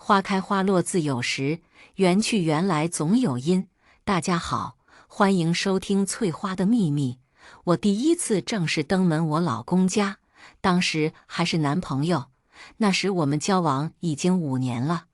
花开花落自有时，缘去缘来总有因。大家好，欢迎收听《翠花的秘密》。我第一次正式登门我老公家，当时还是男朋友。那时我们交往已经5年了，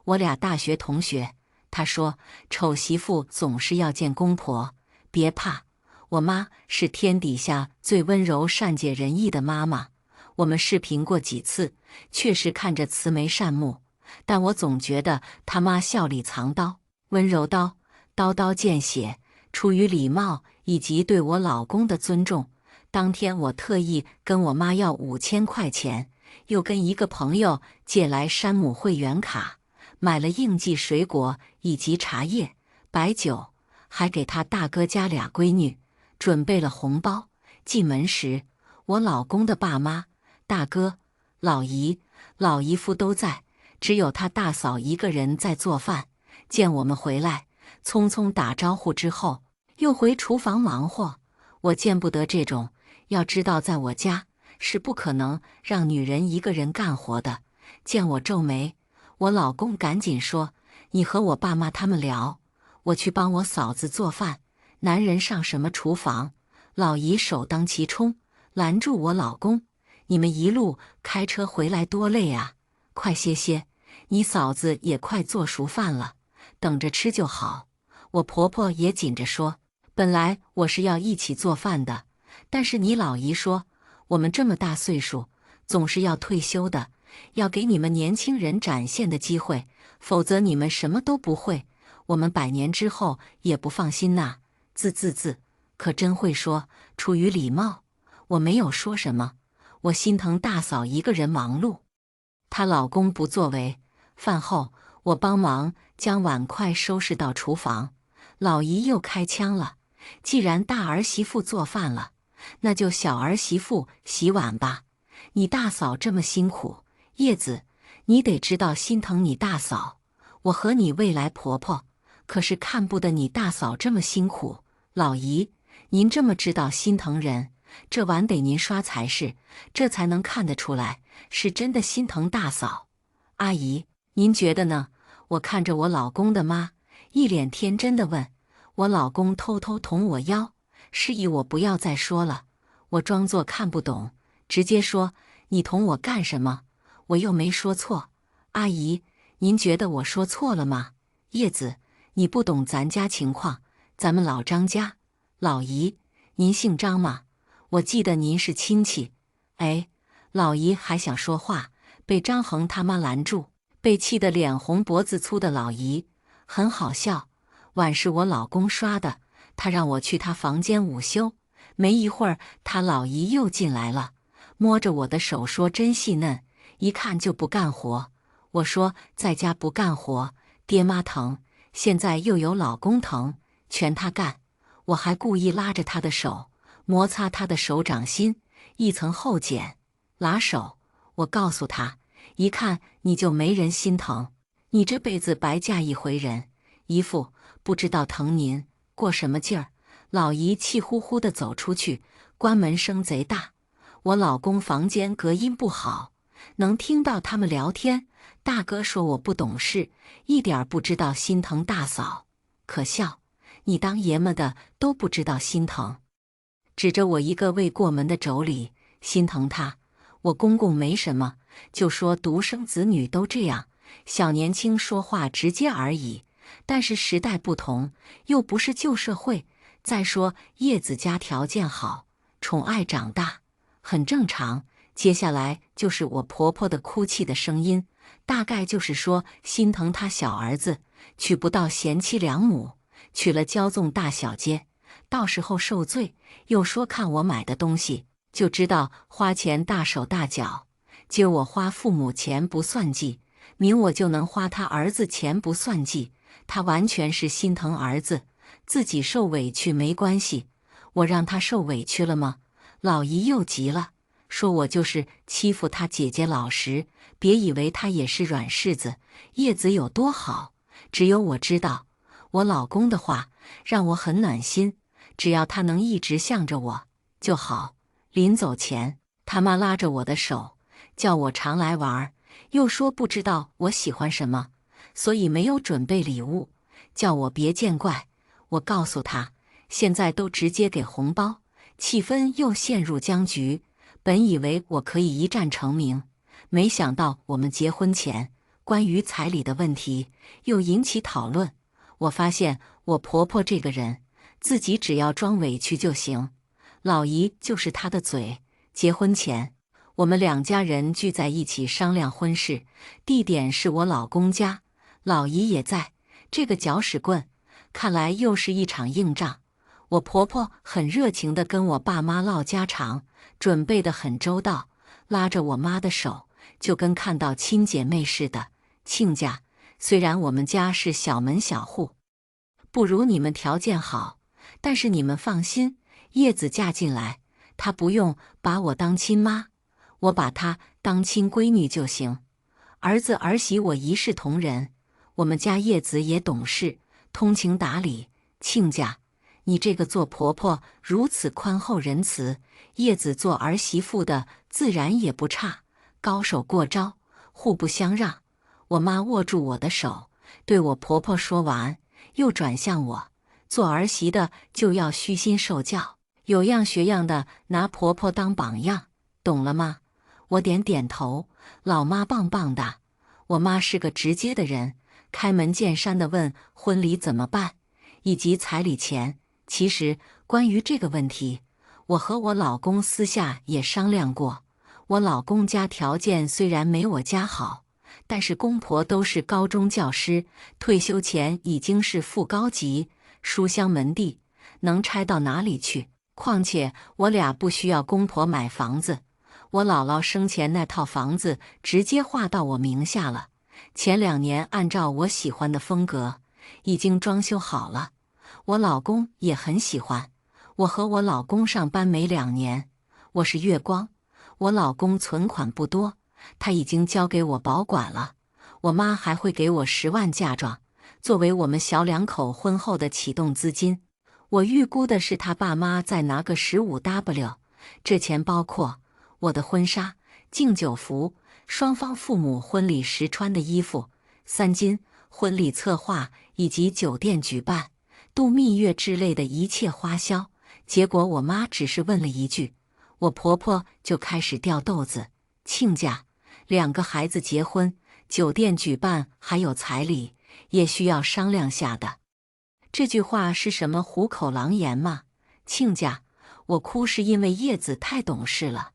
我俩大学同学。他说：“丑媳妇总是要见公婆，别怕，我妈是天底下最温柔善解人意的妈妈。”我们视频过几次，确实看着慈眉善目。但我总觉得他妈笑里藏刀，温柔刀，刀刀见血。出于礼貌以及对我老公的尊重，当天我特意跟我妈要5000块钱，又跟一个朋友借来山姆会员卡，买了应季水果以及茶叶、白酒，还给他大哥家俩闺女准备了红包。进门时，我老公的爸妈、大哥、老姨、老姨夫都在。只有他大嫂一个人在做饭，见我们回来，匆匆打招呼之后，又回厨房忙活。我见不得这种，要知道在我家是不可能让女人一个人干活的。见我皱眉，我老公赶紧说：“你和我爸妈他们聊，我去帮我嫂子做饭。男人上什么厨房？”老姨首当其冲，拦住我老公：“你们一路开车回来多累啊，快歇歇。你嫂子也快做熟饭了，等着吃就好。”我婆婆也紧着说：“本来我是要一起做饭的，但是你老姨说，我们这么大岁数，总是要退休的，要给你们年轻人展现的机会，否则你们什么都不会，我们100年之后也不放心呐。”可真会说，出于礼貌，我没有说什么。我心疼大嫂一个人忙碌，她老公不作为。饭后，我帮忙将碗筷收拾到厨房。老姨又开腔了：“既然大儿媳妇做饭了，那就小儿媳妇洗碗吧。你大嫂这么辛苦，叶子，你得知道心疼你大嫂。我和你未来婆婆可是看不得你大嫂这么辛苦。老姨，您这么知道心疼人，这碗得您刷才是，这才能看得出来是真的心疼大嫂。阿姨，您觉得呢？”我看着我老公的妈，一脸天真的问。我老公偷偷捅我腰，示意我不要再说了。我装作看不懂，直接说：“你捅我干什么？我又没说错。”阿姨，您觉得我说错了吗？叶子，你不懂咱家情况，咱们老张家。老姨，您姓张吗？我记得您是亲戚。哎，老姨还想说话，被张恒他妈拦住。被气得脸红脖子粗的老姨很好笑。碗是我老公刷的，他让我去他房间午休。没一会儿，他老姨又进来了，摸着我的手说：“真细嫩，一看就不干活。”我说：“在家不干活，爹妈疼，现在又有老公疼，全他干。”我还故意拉着他的手，摩擦他的手掌心，一层厚茧，拉手。我告诉他：“一看你就没人心疼，你这辈子白嫁一回人，姨父不知道疼您过什么劲儿。”老姨气呼呼地走出去，关门声贼大。我老公房间隔音不好，能听到他们聊天。大哥说我不懂事，一点不知道心疼大嫂。可笑，你当爷们的都不知道心疼。指着我一个未过门的妯娌，心疼他。我公公没什么，就说独生子女都这样，小年轻说话直接而已。但是时代不同，又不是旧社会。再说叶子家条件好，宠爱长大，很正常。接下来就是我婆婆的哭泣的声音，大概就是说心疼她小儿子娶不到贤妻良母，娶了骄纵大小姐，到时候受罪。又说看我买的东西就知道花钱大手大脚，今儿我花父母钱不算计，明我就能花他儿子钱不算计。他完全是心疼儿子，自己受委屈没关系。我让他受委屈了吗？老姨又急了，说我就是欺负他姐姐老实，别以为他也是软柿子。叶子有多好，只有我知道。我老公的话让我很暖心，只要他能一直向着我就好。临走前，他妈拉着我的手，叫我常来玩，又说不知道我喜欢什么，所以没有准备礼物，叫我别见怪。我告诉他，现在都直接给红包，气氛又陷入僵局。本以为我可以一战成名，没想到我们结婚前关于彩礼的问题又引起讨论。我发现我婆婆这个人，自己只要装委屈就行，老姨就是她的嘴。结婚前，我们两家人聚在一起商量婚事，地点是我老公家，老姨也在。这个搅屎棍，看来又是一场硬仗。我婆婆很热情地跟我爸妈唠家常，准备得很周到，拉着我妈的手，就跟看到亲姐妹似的。亲家，虽然我们家是小门小户，不如你们条件好，但是你们放心，叶子嫁进来，她不用把我当亲妈，我把她当亲闺女就行。儿子儿媳我一视同仁，我们家叶子也懂事，通情达理。亲家，你这个做婆婆如此宽厚仁慈，叶子做儿媳妇的自然也不差，高手过招，互不相让。我妈握住我的手，对我婆婆说完，又转向我，做儿媳的就要虚心受教，有样学样的拿婆婆当榜样，懂了吗？我点点头，老妈棒棒的。我妈是个直接的人，开门见山地问婚礼怎么办，以及彩礼钱。其实关于这个问题，我和我老公私下也商量过。我老公家条件虽然没我家好，但是公婆都是高中教师，退休前已经是副高级，书香门第，能差到哪里去？况且我俩不需要公婆买房子，我姥姥生前那套房子直接划到我名下了。前2年按照我喜欢的风格已经装修好了，我老公也很喜欢。我和我老公上班没2年，我是月光，我老公存款不多，他已经交给我保管了。我妈还会给我10万嫁妆，作为我们小两口婚后的启动资金。我预估的是他爸妈再拿个15W，这钱包括我的婚纱、敬酒服、双方父母婚礼时穿的衣服、3金、婚礼策划以及酒店举办、度蜜月之类的一切花销。结果我妈只是问了一句，我婆婆就开始掉豆子。亲家，2个孩子结婚，酒店举办还有彩礼，也需要商量下的。这句话是什么虎口狼言吗？亲家，我哭是因为叶子太懂事了，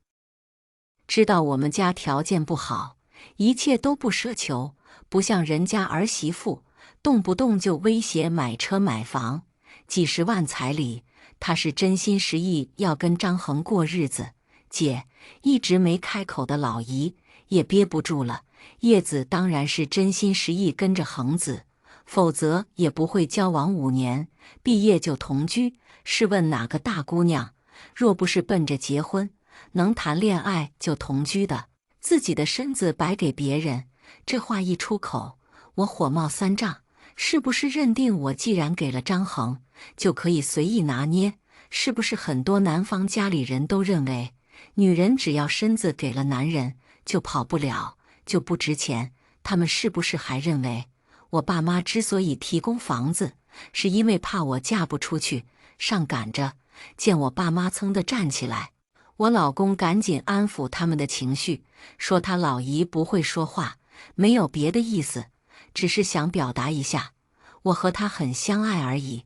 知道我们家条件不好，一切都不奢求，不像人家儿媳妇，动不动就威胁买车买房，几10万彩礼，她是真心实意要跟张恒过日子。姐，一直没开口的老姨也憋不住了，叶子当然是真心实意跟着恒子，否则也不会交往5年，毕业就同居。试问哪个大姑娘，若不是奔着结婚，能谈恋爱就同居的？自己的身子摆给别人，这话一出口，我火冒3丈。是不是认定我既然给了张恒，就可以随意拿捏？是不是很多男方家里人都认为，女人只要身子给了男人，就跑不了，就不值钱？他们是不是还认为，我爸妈之所以提供房子，是因为怕我嫁不出去？上赶着，见我爸妈噌地站起来，我老公赶紧安抚他们的情绪，说他老姨不会说话，没有别的意思，只是想表达一下，我和他很相爱而已。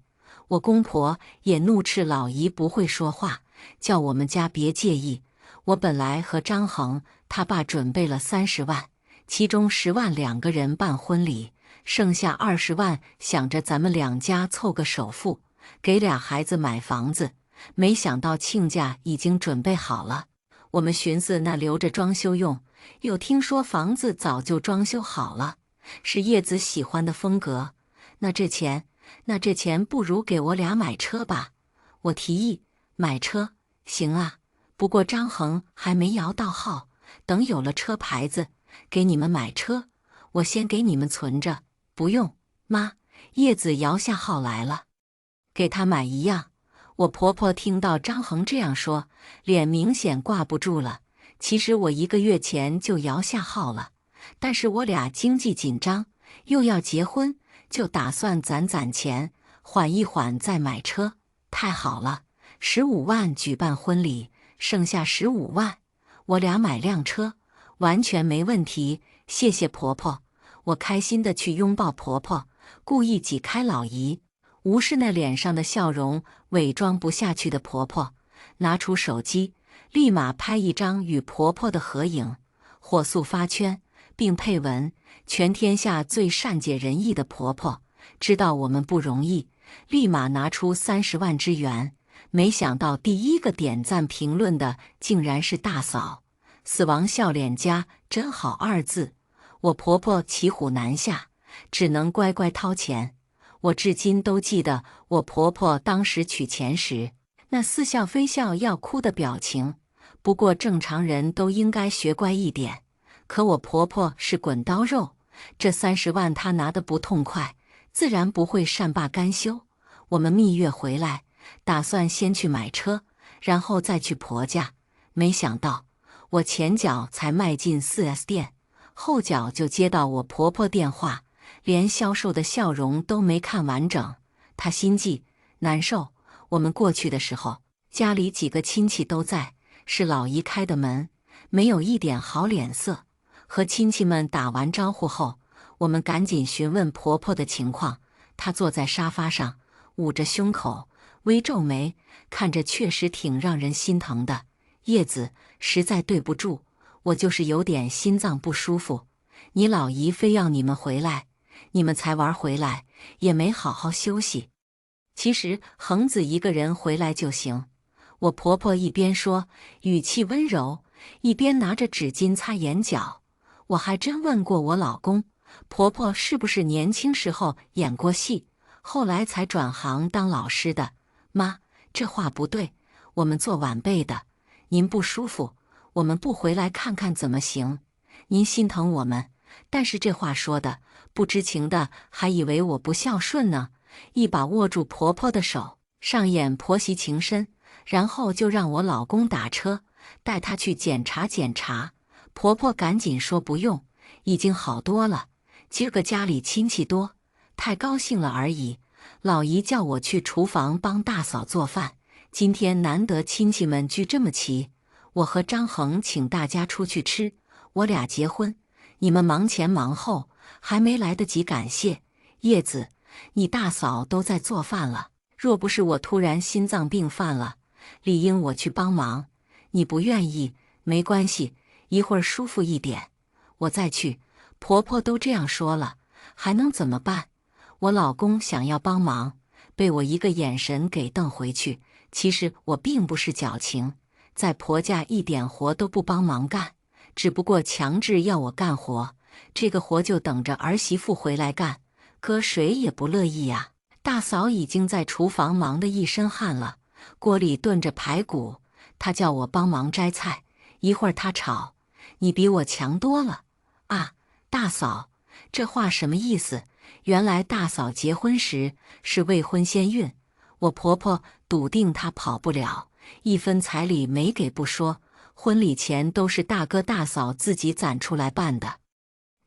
我公婆也怒斥老姨不会说话，叫我们家别介意。我本来和张恒他爸准备了30万，其中10万2个人办婚礼，剩下20万想着咱们2家凑个首付，给俩孩子买房子。没想到亲家已经准备好了，我们寻思那留着装修用，又听说房子早就装修好了，是叶子喜欢的风格。那这钱不如给我俩买车吧。我提议买车，行啊，不过张恒还没摇到号，等有了车牌子，给你们买车，我先给你们存着。不用，妈，叶子摇下号来了，给他买一样。我婆婆听到张恒这样说，脸明显挂不住了。其实我1个月前就摇下号了，但是我俩经济紧张，又要结婚，就打算攒钱，缓一缓再买车。太好了，15万举办婚礼，剩下15万，我俩买辆车，完全没问题。谢谢婆婆。我开心地去拥抱婆婆，故意挤开老姨，无视那脸上的笑容，伪装不下去的婆婆，拿出手机，立马拍一张与婆婆的合影，火速发圈，并配文：全天下最善解人意的婆婆，知道我们不容易，立马拿出30万支援。没想到第一个点赞评论的竟然是大嫂，死亡笑脸加真好2字。我婆婆骑虎难下，只能乖乖掏钱。我至今都记得我婆婆当时取钱时那似笑非笑要哭的表情。不过正常人都应该学乖一点，可我婆婆是滚刀肉，这30万她拿得不痛快，自然不会善罢甘休。我们蜜月回来，打算先去买车，然后再去婆家。没想到我前脚才迈进 4S 店，后脚就接到我婆婆电话，连销售的笑容都没看完整。她心悸难受。我们过去的时候，家里几个亲戚都在，是老姨开的门，没有一点好脸色。和亲戚们打完招呼后，我们赶紧询问婆婆的情况。她坐在沙发上，捂着胸口，微皱眉，看着确实挺让人心疼的。叶子，实在对不住，我就是有点心脏不舒服。你老姨非要你们回来，你们才玩回来，也没好好休息。其实恒子一个人回来就行。我婆婆一边说，语气温柔，一边拿着纸巾擦眼角。我还真问过我老公，婆婆是不是年轻时候演过戏，后来才转行当老师的。妈，这话不对，我们做晚辈的，您不舒服，我们不回来看看怎么行？您心疼我们，但是这话说的，不知情的还以为我不孝顺呢。一把握住婆婆的手，上演婆媳情深，然后就让我老公打车带她去检查检查。婆婆赶紧说不用，已经好多了，今儿个家里亲戚多，太高兴了而已。老姨叫我去厨房帮大嫂做饭，今天难得亲戚们聚这么齐，我和张恒请大家出去吃。我俩结婚，你们忙前忙后，还没来得及感谢。叶子，你大嫂都在做饭了，若不是我突然心脏病犯了，理应我去帮忙。你不愿意，没关系，一会儿舒服一点，我再去。婆婆都这样说了，还能怎么办？我老公想要帮忙，被我一个眼神给瞪回去。其实我并不是矫情，在婆家一点活都不帮忙干，只不过强制要我干活，这个活就等着儿媳妇回来干，搁谁也不乐意呀。大嫂已经在厨房忙得一身汗了，锅里炖着排骨，她叫我帮忙摘菜，一会儿她炒。你比我强多了啊，大嫂，这话什么意思？原来大嫂结婚时是未婚先孕，我婆婆笃定她跑不了，一分彩礼没给不说，婚礼钱都是大哥大嫂自己攒出来办的，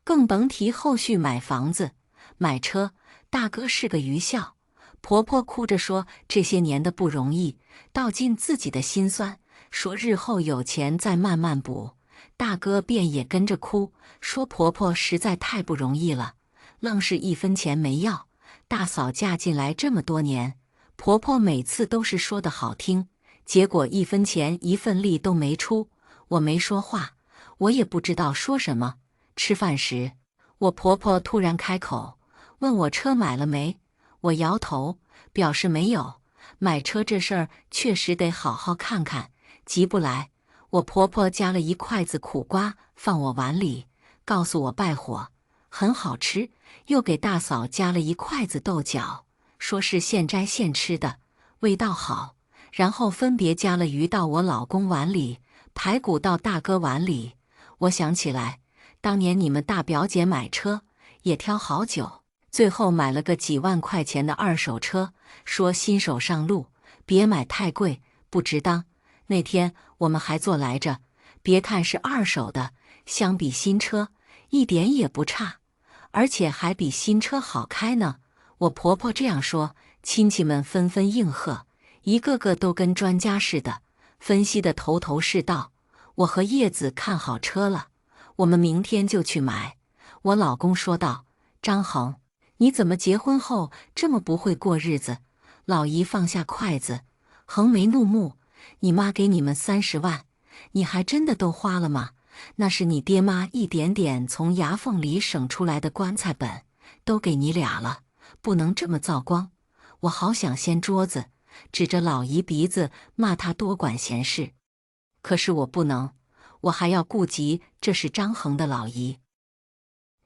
更甭提后续买房子、买车。大哥是个愚孝，婆婆哭着说这些年的不容易，道尽自己的辛酸，说日后有钱再慢慢补。大哥便也跟着哭，说婆婆实在太不容易了，愣是一分钱没要。大嫂嫁进来这么多年，婆婆每次都是说的好听，结果一分钱一份力都没出。我没说话，我也不知道说什么。吃饭时，我婆婆突然开口，问我车买了没。我摇头，表示没有。买车这事儿确实得好好看看，急不来。我婆婆夹了一筷子苦瓜放我碗里，告诉我败火，很好吃，又给大嫂夹了一筷子豆角，说是现摘现吃的，味道好。然后分别夹了鱼到我老公碗里，排骨到大哥碗里。我想起来，当年你们大表姐买车也挑好久，最后买了个几万块钱的二手车，说新手上路，别买太贵，不值当。那天我们还坐来着，别看是二手的，相比新车，一点也不差，而且还比新车好开呢。我婆婆这样说，亲戚们纷纷应和，一个个都跟专家似的，分析得头头是道。我和叶子看好车了，我们明天就去买。我老公说道：“张恒，你怎么结婚后这么不会过日子？”老姨放下筷子，横眉怒目：“你妈给你们30万，你还真的都花了吗？那是你爹妈一点点从牙缝里省出来的棺材本，都给你俩了，不能这么造光。”我好想掀桌子，指着老姨鼻子骂她多管闲事，可是我不能，我还要顾及这是张恒的老姨，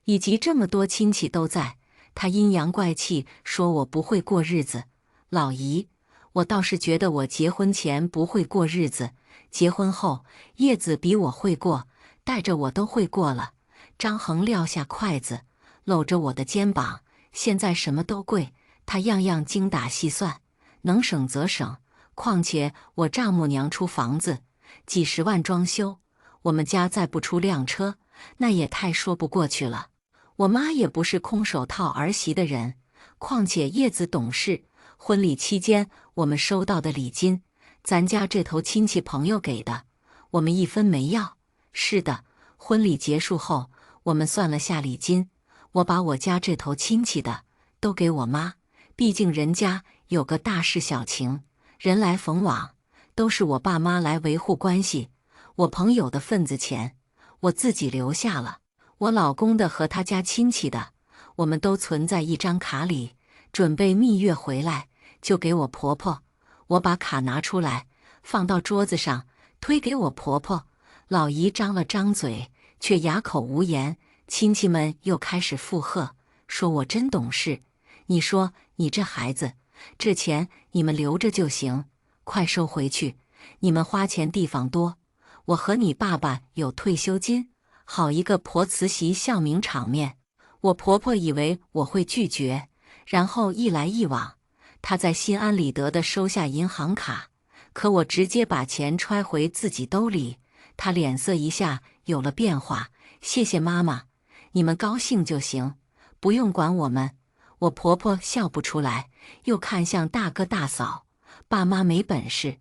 以及这么多亲戚都在。他阴阳怪气说我不会过日子。老姨，我倒是觉得我结婚前不会过日子，结婚后叶子比我会过，带着我都会过了。张恒撂下筷子，搂着我的肩膀，现在什么都贵，他样样精打细算，能省则省。况且我丈母娘出房子，几十万装修，我们家再不出辆车，那也太说不过去了。我妈也不是空手套儿媳的人，况且叶子懂事。婚礼期间我们收到的礼金，咱家这头亲戚朋友给的，我们一分没要。是的，婚礼结束后，我们算了下礼金，我把我家这头亲戚的都给我妈，毕竟人家有个大事小情，人来逢往，都是我爸妈来维护关系。我朋友的份子钱，我自己留下了。我老公的和他家亲戚的，我们都存在一张卡里，准备蜜月回来就给我婆婆。我把卡拿出来，放到桌子上，推给我婆婆。老姨张了张嘴，却哑口无言。亲戚们又开始附和，说我真懂事。你说你这孩子，这钱你们留着就行，快收回去，你们花钱地方多。我和你爸爸有退休金，好一个婆慈禧孝明场面。我婆婆以为我会拒绝，然后一来一往，她在心安理得地收下银行卡，可我直接把钱揣回自己兜里，她脸色一下有了变化。谢谢妈妈，你们高兴就行，不用管我们。我婆婆笑不出来，又看向大哥大嫂，爸妈没本事，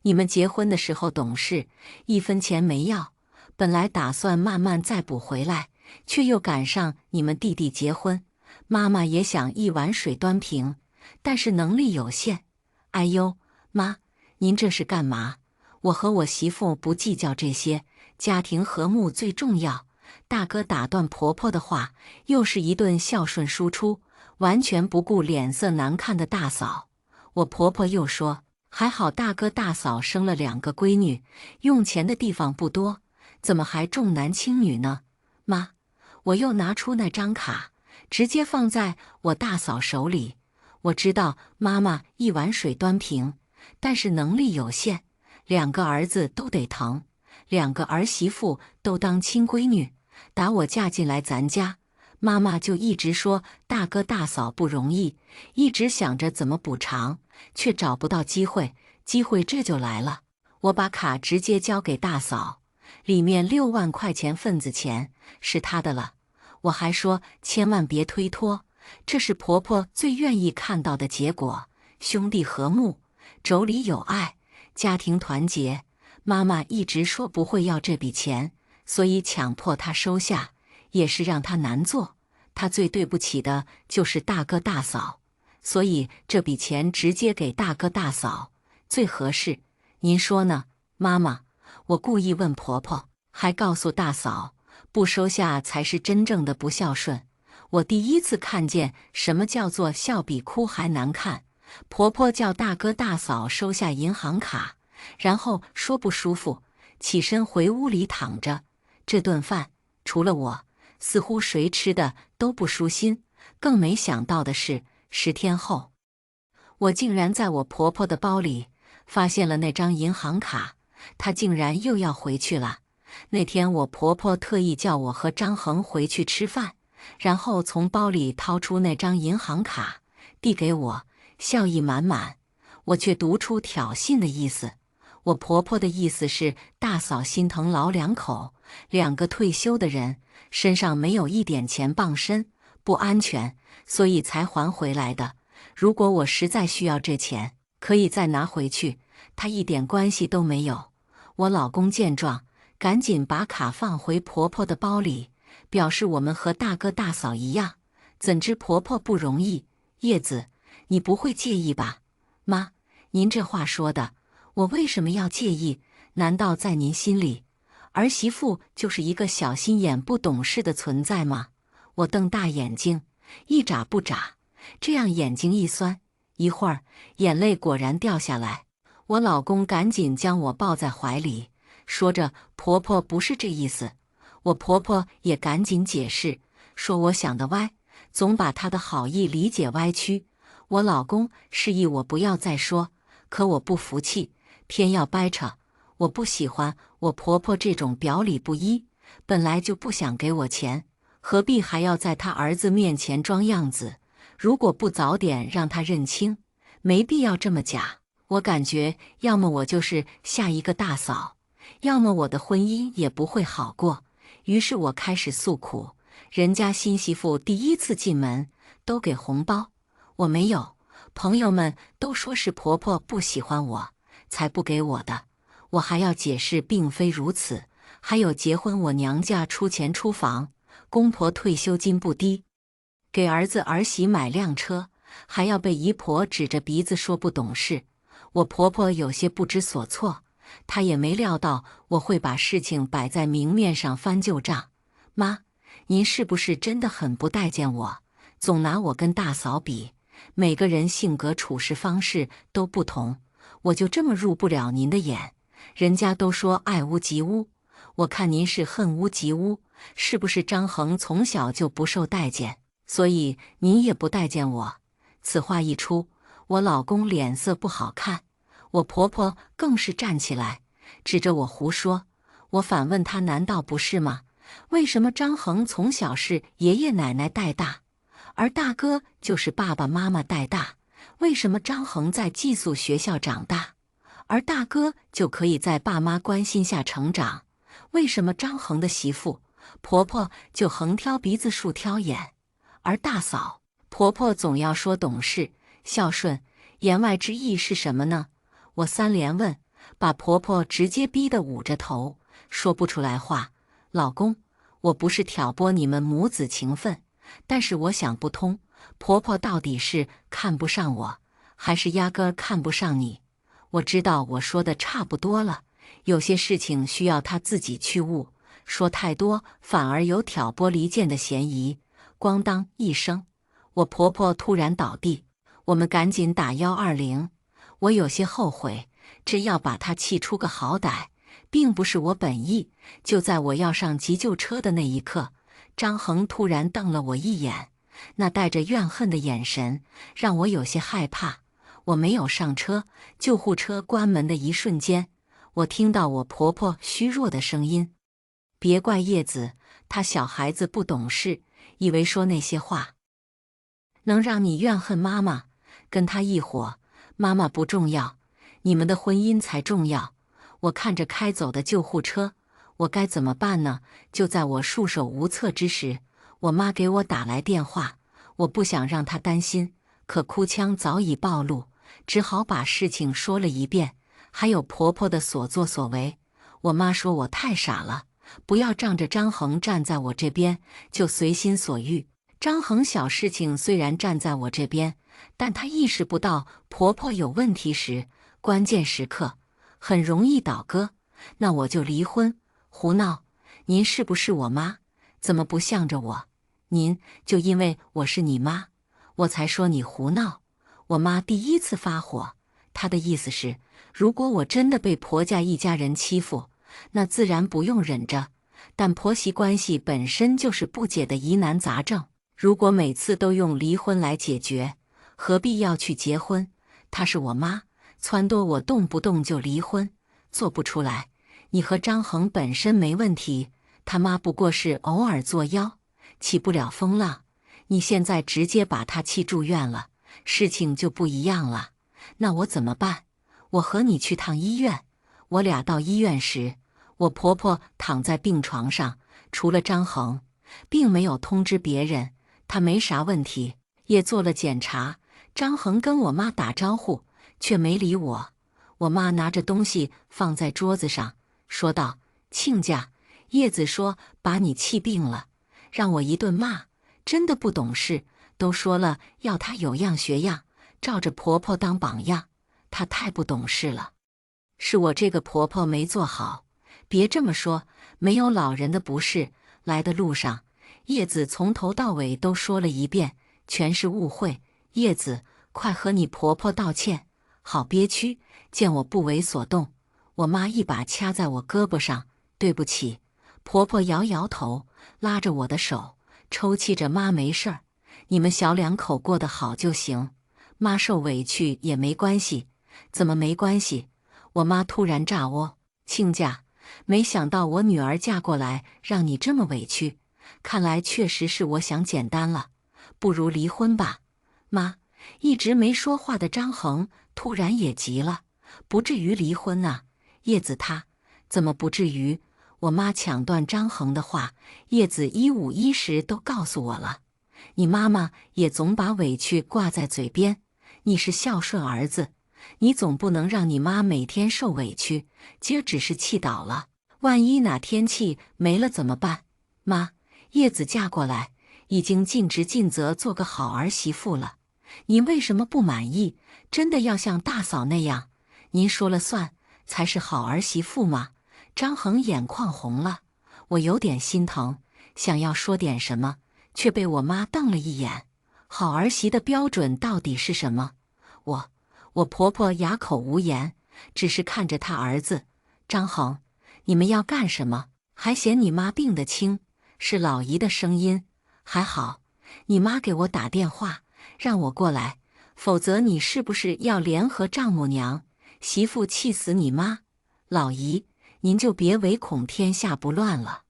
你们结婚的时候懂事，一分钱没要，本来打算慢慢再补回来，却又赶上你们弟弟结婚，妈妈也想一碗水端平，但是能力有限。哎呦，妈，您这是干嘛？我和我媳妇不计较这些，家庭和睦最重要。大哥打断婆婆的话，又是一顿孝顺输出，完全不顾脸色难看的大嫂。我婆婆又说，还好大哥大嫂生了2个闺女，用钱的地方不多，怎么还重男轻女呢？妈，我又拿出那张卡，直接放在我大嫂手里。我知道妈妈一碗水端平，但是能力有限，2个儿子都得疼，2个儿媳妇都当亲闺女。打我嫁进来咱家，妈妈就一直说大哥大嫂不容易，一直想着怎么补偿，却找不到机会。机会这就来了，我把卡直接交给大嫂，里面6万块钱份子钱是她的了。我还说千万别推脱，这是婆婆最愿意看到的结果，兄弟和睦，妯娌有爱，家庭团结。妈妈一直说不会要这笔钱，所以强迫她收下，也是让她难做。她最对不起的就是大哥大嫂，所以这笔钱直接给大哥大嫂最合适。您说呢，妈妈？我故意问婆婆，还告诉大嫂，不收下才是真正的不孝顺。我第一次看见什么叫做笑比哭还难看。婆婆叫大哥大嫂收下银行卡，然后说不舒服，起身回屋里躺着。这顿饭除了我，似乎谁吃的都不舒心。更没想到的是，10天后，我竟然在我婆婆的包里发现了那张银行卡，她竟然又要回去了。那天我婆婆特意叫我和张恒回去吃饭，然后从包里掏出那张银行卡，递给我，笑意满满。我却读出挑衅的意思。我婆婆的意思是，大嫂心疼老两口，两个退休的人，身上没有一点钱傍身，不安全，所以才还回来的。如果我实在需要这钱，可以再拿回去，她一点关系都没有。我老公见状，赶紧把卡放回婆婆的包里，表示我们和大哥大嫂一样。怎知婆婆不容易，叶子，你不会介意吧？妈，您这话说的，我为什么要介意？难道在您心里，儿媳妇就是一个小心眼、不懂事的存在吗？我瞪大眼睛，一眨不眨，这样眼睛一酸，一会儿眼泪果然掉下来。我老公赶紧将我抱在怀里，说着婆婆不是这意思。我婆婆也赶紧解释，说我想得歪，总把她的好意理解歪曲。我老公示意我不要再说，可我不服气，偏要掰扯。我不喜欢我婆婆这种表里不一，本来就不想给我钱，何必还要在她儿子面前装样子？如果不早点让她认清，没必要这么假。我感觉要么我就是下一个大嫂，要么我的婚姻也不会好过。于是我开始诉苦，人家新媳妇第一次进门都给红包，我没有，朋友们都说是婆婆不喜欢我，才不给我的。我还要解释并非如此，还有结婚我娘家出钱出房，公婆退休金不低，给儿子儿媳买辆车，还要被姨婆指着鼻子说不懂事。我婆婆有些不知所措，她也没料到我会把事情摆在明面上翻旧账。妈，您是不是真的很不待见我？总拿我跟大嫂比，每个人性格处事方式都不同，我就这么入不了您的眼？人家都说爱屋及乌，我看您是恨屋及乌，是不是张衡从小就不受待见，所以您也不待见我？此话一出，我老公脸色不好看，我婆婆更是站起来，指着我胡说。我反问她，难道不是吗？为什么张衡从小是爷爷奶奶带大，而大哥就是爸爸妈妈带大？为什么张衡在寄宿学校长大，而大哥就可以在爸妈关心下成长？为什么张衡的媳妇婆婆就横挑鼻子竖挑眼，而大嫂婆婆总要说懂事孝顺？言外之意是什么呢？我三连问，把婆婆直接逼得捂着头，说不出来话。老公，我不是挑拨你们母子情分，但是我想不通，婆婆到底是看不上我，还是压根儿看不上你？我知道我说的差不多了，有些事情需要她自己去悟，说太多反而有挑拨离间的嫌疑。咣当一声，我婆婆突然倒地，我们赶紧打120。我有些后悔，真要把她气出个好歹，并不是我本意。就在我要上急救车的那一刻，张衡突然瞪了我一眼，那带着怨恨的眼神让我有些害怕。我没有上车，救护车关门的一瞬间，我听到我婆婆虚弱的声音：“别怪叶子，她小孩子不懂事，以为说那些话能让你怨恨妈妈，跟她一伙，妈妈不重要，你们的婚姻才重要。”我看着开走的救护车，我该怎么办呢？就在我束手无策之时，我妈给我打来电话，我不想让她担心，可哭腔早已暴露，只好把事情说了一遍，还有婆婆的所作所为。我妈说我太傻了，不要仗着张衡站在我这边就随心所欲。张衡小事情虽然站在我这边，但他意识不到婆婆有问题时，关键时刻很容易倒戈。那我就离婚。胡闹！您是不是我妈？怎么不向着我？您就因为我是你妈，我才说你胡闹。我妈第一次发火，她的意思是，如果我真的被婆家一家人欺负，那自然不用忍着。但婆媳关系本身就是不解的疑难杂症，如果每次都用离婚来解决，何必要去结婚？她是我妈，撺掇我动不动就离婚，做不出来。你和张衡本身没问题，他妈不过是偶尔作妖，起不了风浪。你现在直接把他气住院了，事情就不一样了。那我怎么办？我和你去趟医院。我俩到医院时，我婆婆躺在病床上，除了张恒，并没有通知别人。她没啥问题，也做了检查。张恒跟我妈打招呼，却没理我。我妈拿着东西放在桌子上，说道：“亲家，叶子说把你气病了，让我一顿骂，真的不懂事。都说了要她有样学样，照着婆婆当榜样，她太不懂事了。是我这个婆婆没做好。别这么说，没有老人的不是。来的路上，叶子从头到尾都说了一遍，全是误会。叶子，快和你婆婆道歉。”好憋屈，见我不为所动，我妈一把掐在我胳膊上：“对不起。”婆婆摇摇头，拉着我的手，抽泣着：“妈没事儿，你们小两口过得好就行，妈受委屈也没关系。”怎么没关系？我妈突然炸窝：“亲家，没想到我女儿嫁过来让你这么委屈，看来确实是我想简单了，不如离婚吧。”妈。一直没说话的张恒突然也急了：“不至于离婚啊，叶子她怎么不至于？”我妈抢断张恒的话：“叶子151时都告诉我了，你妈妈也总把委屈挂在嘴边。你是孝顺儿子，你总不能让你妈每天受委屈。今儿只是气倒了，万一哪天气没了怎么办？妈，叶子嫁过来，已经尽职尽责做个好儿媳妇了。您为什么不满意？真的要像大嫂那样，您说了算，才是好儿媳妇吗？”张恒眼眶红了，我有点心疼，想要说点什么，却被我妈瞪了一眼。好儿媳的标准到底是什么？我婆婆哑口无言，只是看着她儿子：“张恒，你们要干什么？还嫌你妈病得轻？”是老姨的声音：“还好，你妈给我打电话，让我过来，否则你是不是要联合丈母娘、媳妇气死你妈？老姨，您就别唯恐天下不乱了。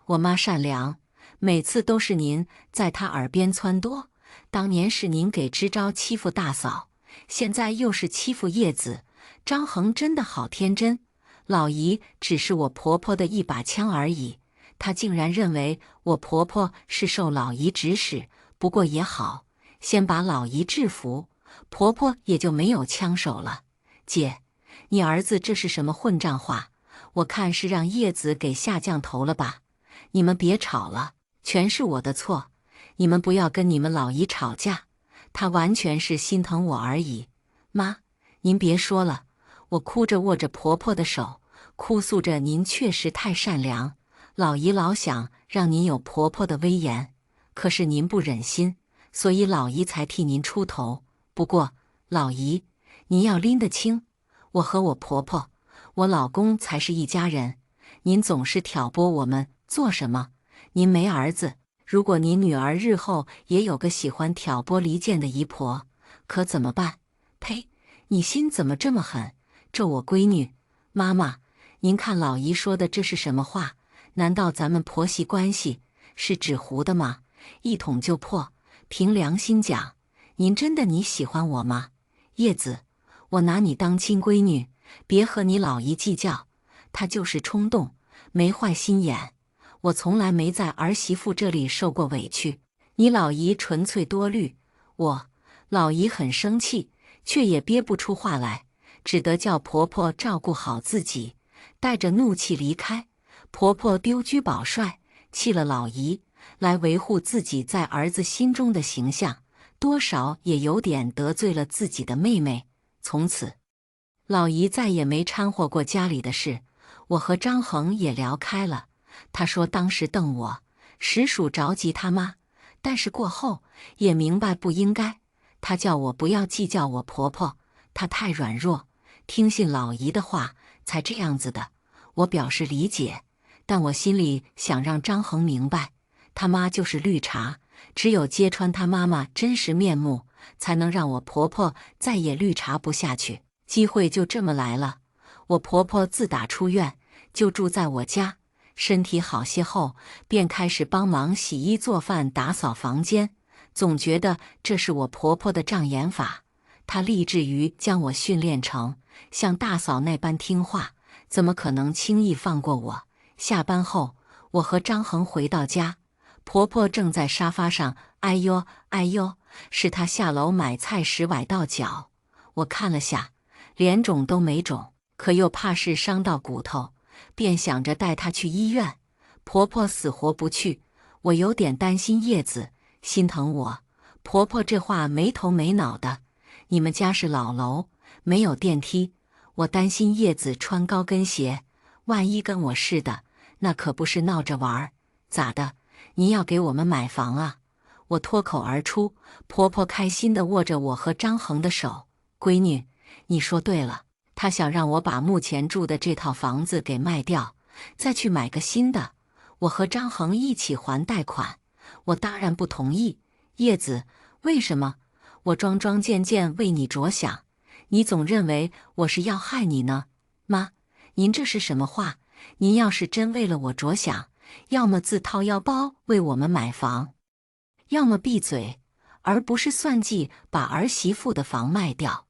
我妈善良，每次都是您在她耳边撺掇。当年是您给支招欺负大嫂，现在又是欺负叶子。张恒真的好天真，老姨只是我婆婆的一把枪而已，她竟然认为我婆婆是受老姨指使。不过也好，先把老姨制服，婆婆也就没有枪手了。姐，你儿子这是什么混账话？我看是让叶子给下降头了吧？你们别吵了，全是我的错，你们不要跟你们老姨吵架，她完全是心疼我而已。妈，您别说了。我哭着握着婆婆的手，哭诉着：“您确实太善良，老姨老想让您有婆婆的威严，可是您不忍心，所以老姨才替您出头。不过，老姨，您要拎得清，我和我婆婆，我老公才是一家人。您总是挑拨我们做什么？您没儿子，如果您女儿日后也有个喜欢挑拨离间的姨婆，可怎么办？呸！你心怎么这么狠，咒我闺女？妈妈，您看老姨说的这是什么话？难道咱们婆媳关系是纸糊的吗？一捅就破。凭良心讲，您真的你喜欢我吗？叶子，我拿你当亲闺女，别和你老姨计较，她就是冲动，没坏心眼。我从来没在儿媳妇这里受过委屈，你老姨纯粹多虑。老姨很生气，却也憋不出话来，只得叫婆婆照顾好自己，带着怒气离开。婆婆丢车保帅，气了老姨，来维护自己在儿子心中的形象，多少也有点得罪了自己的妹妹。从此，老姨再也没掺和过家里的事。我和张恒也聊开了，他说当时瞪我，实属着急他妈，但是过后也明白不应该。他叫我不要计较我婆婆，她太软弱，听信老姨的话才这样子的。我表示理解，但我心里想让张恒明白，他妈就是绿茶，只有揭穿他妈妈真实面目，才能让我婆婆再也绿茶不下去。机会就这么来了。我婆婆自打出院就住在我家，身体好些后便开始帮忙洗衣做饭打扫房间，总觉得这是我婆婆的障眼法。她立志于将我训练成像大嫂那般听话，怎么可能轻易放过我？下班后，我和张恒回到家，婆婆正在沙发上哎呦哎呦，是她下楼买菜时崴到脚。我看了下，脸肿都没肿，可又怕是伤到骨头，便想着带她去医院。婆婆死活不去，我有点担心叶子，心疼我。婆婆这话没头没脑的，你们家是老楼，没有电梯，我担心叶子穿高跟鞋，万一跟我似的，那可不是闹着玩儿。咋的？您要给我们买房啊？我脱口而出。婆婆开心地握着我和张恒的手，闺女，你说对了，她想让我把目前住的这套房子给卖掉，再去买个新的，我和张恒一起还贷款。我当然不同意。叶子，为什么？我桩桩件件为你着想，你总认为我是要害你呢？妈，您这是什么话？您要是真为了我着想，要么自掏腰包为我们买房，要么闭嘴，而不是算计把儿媳妇的房卖掉，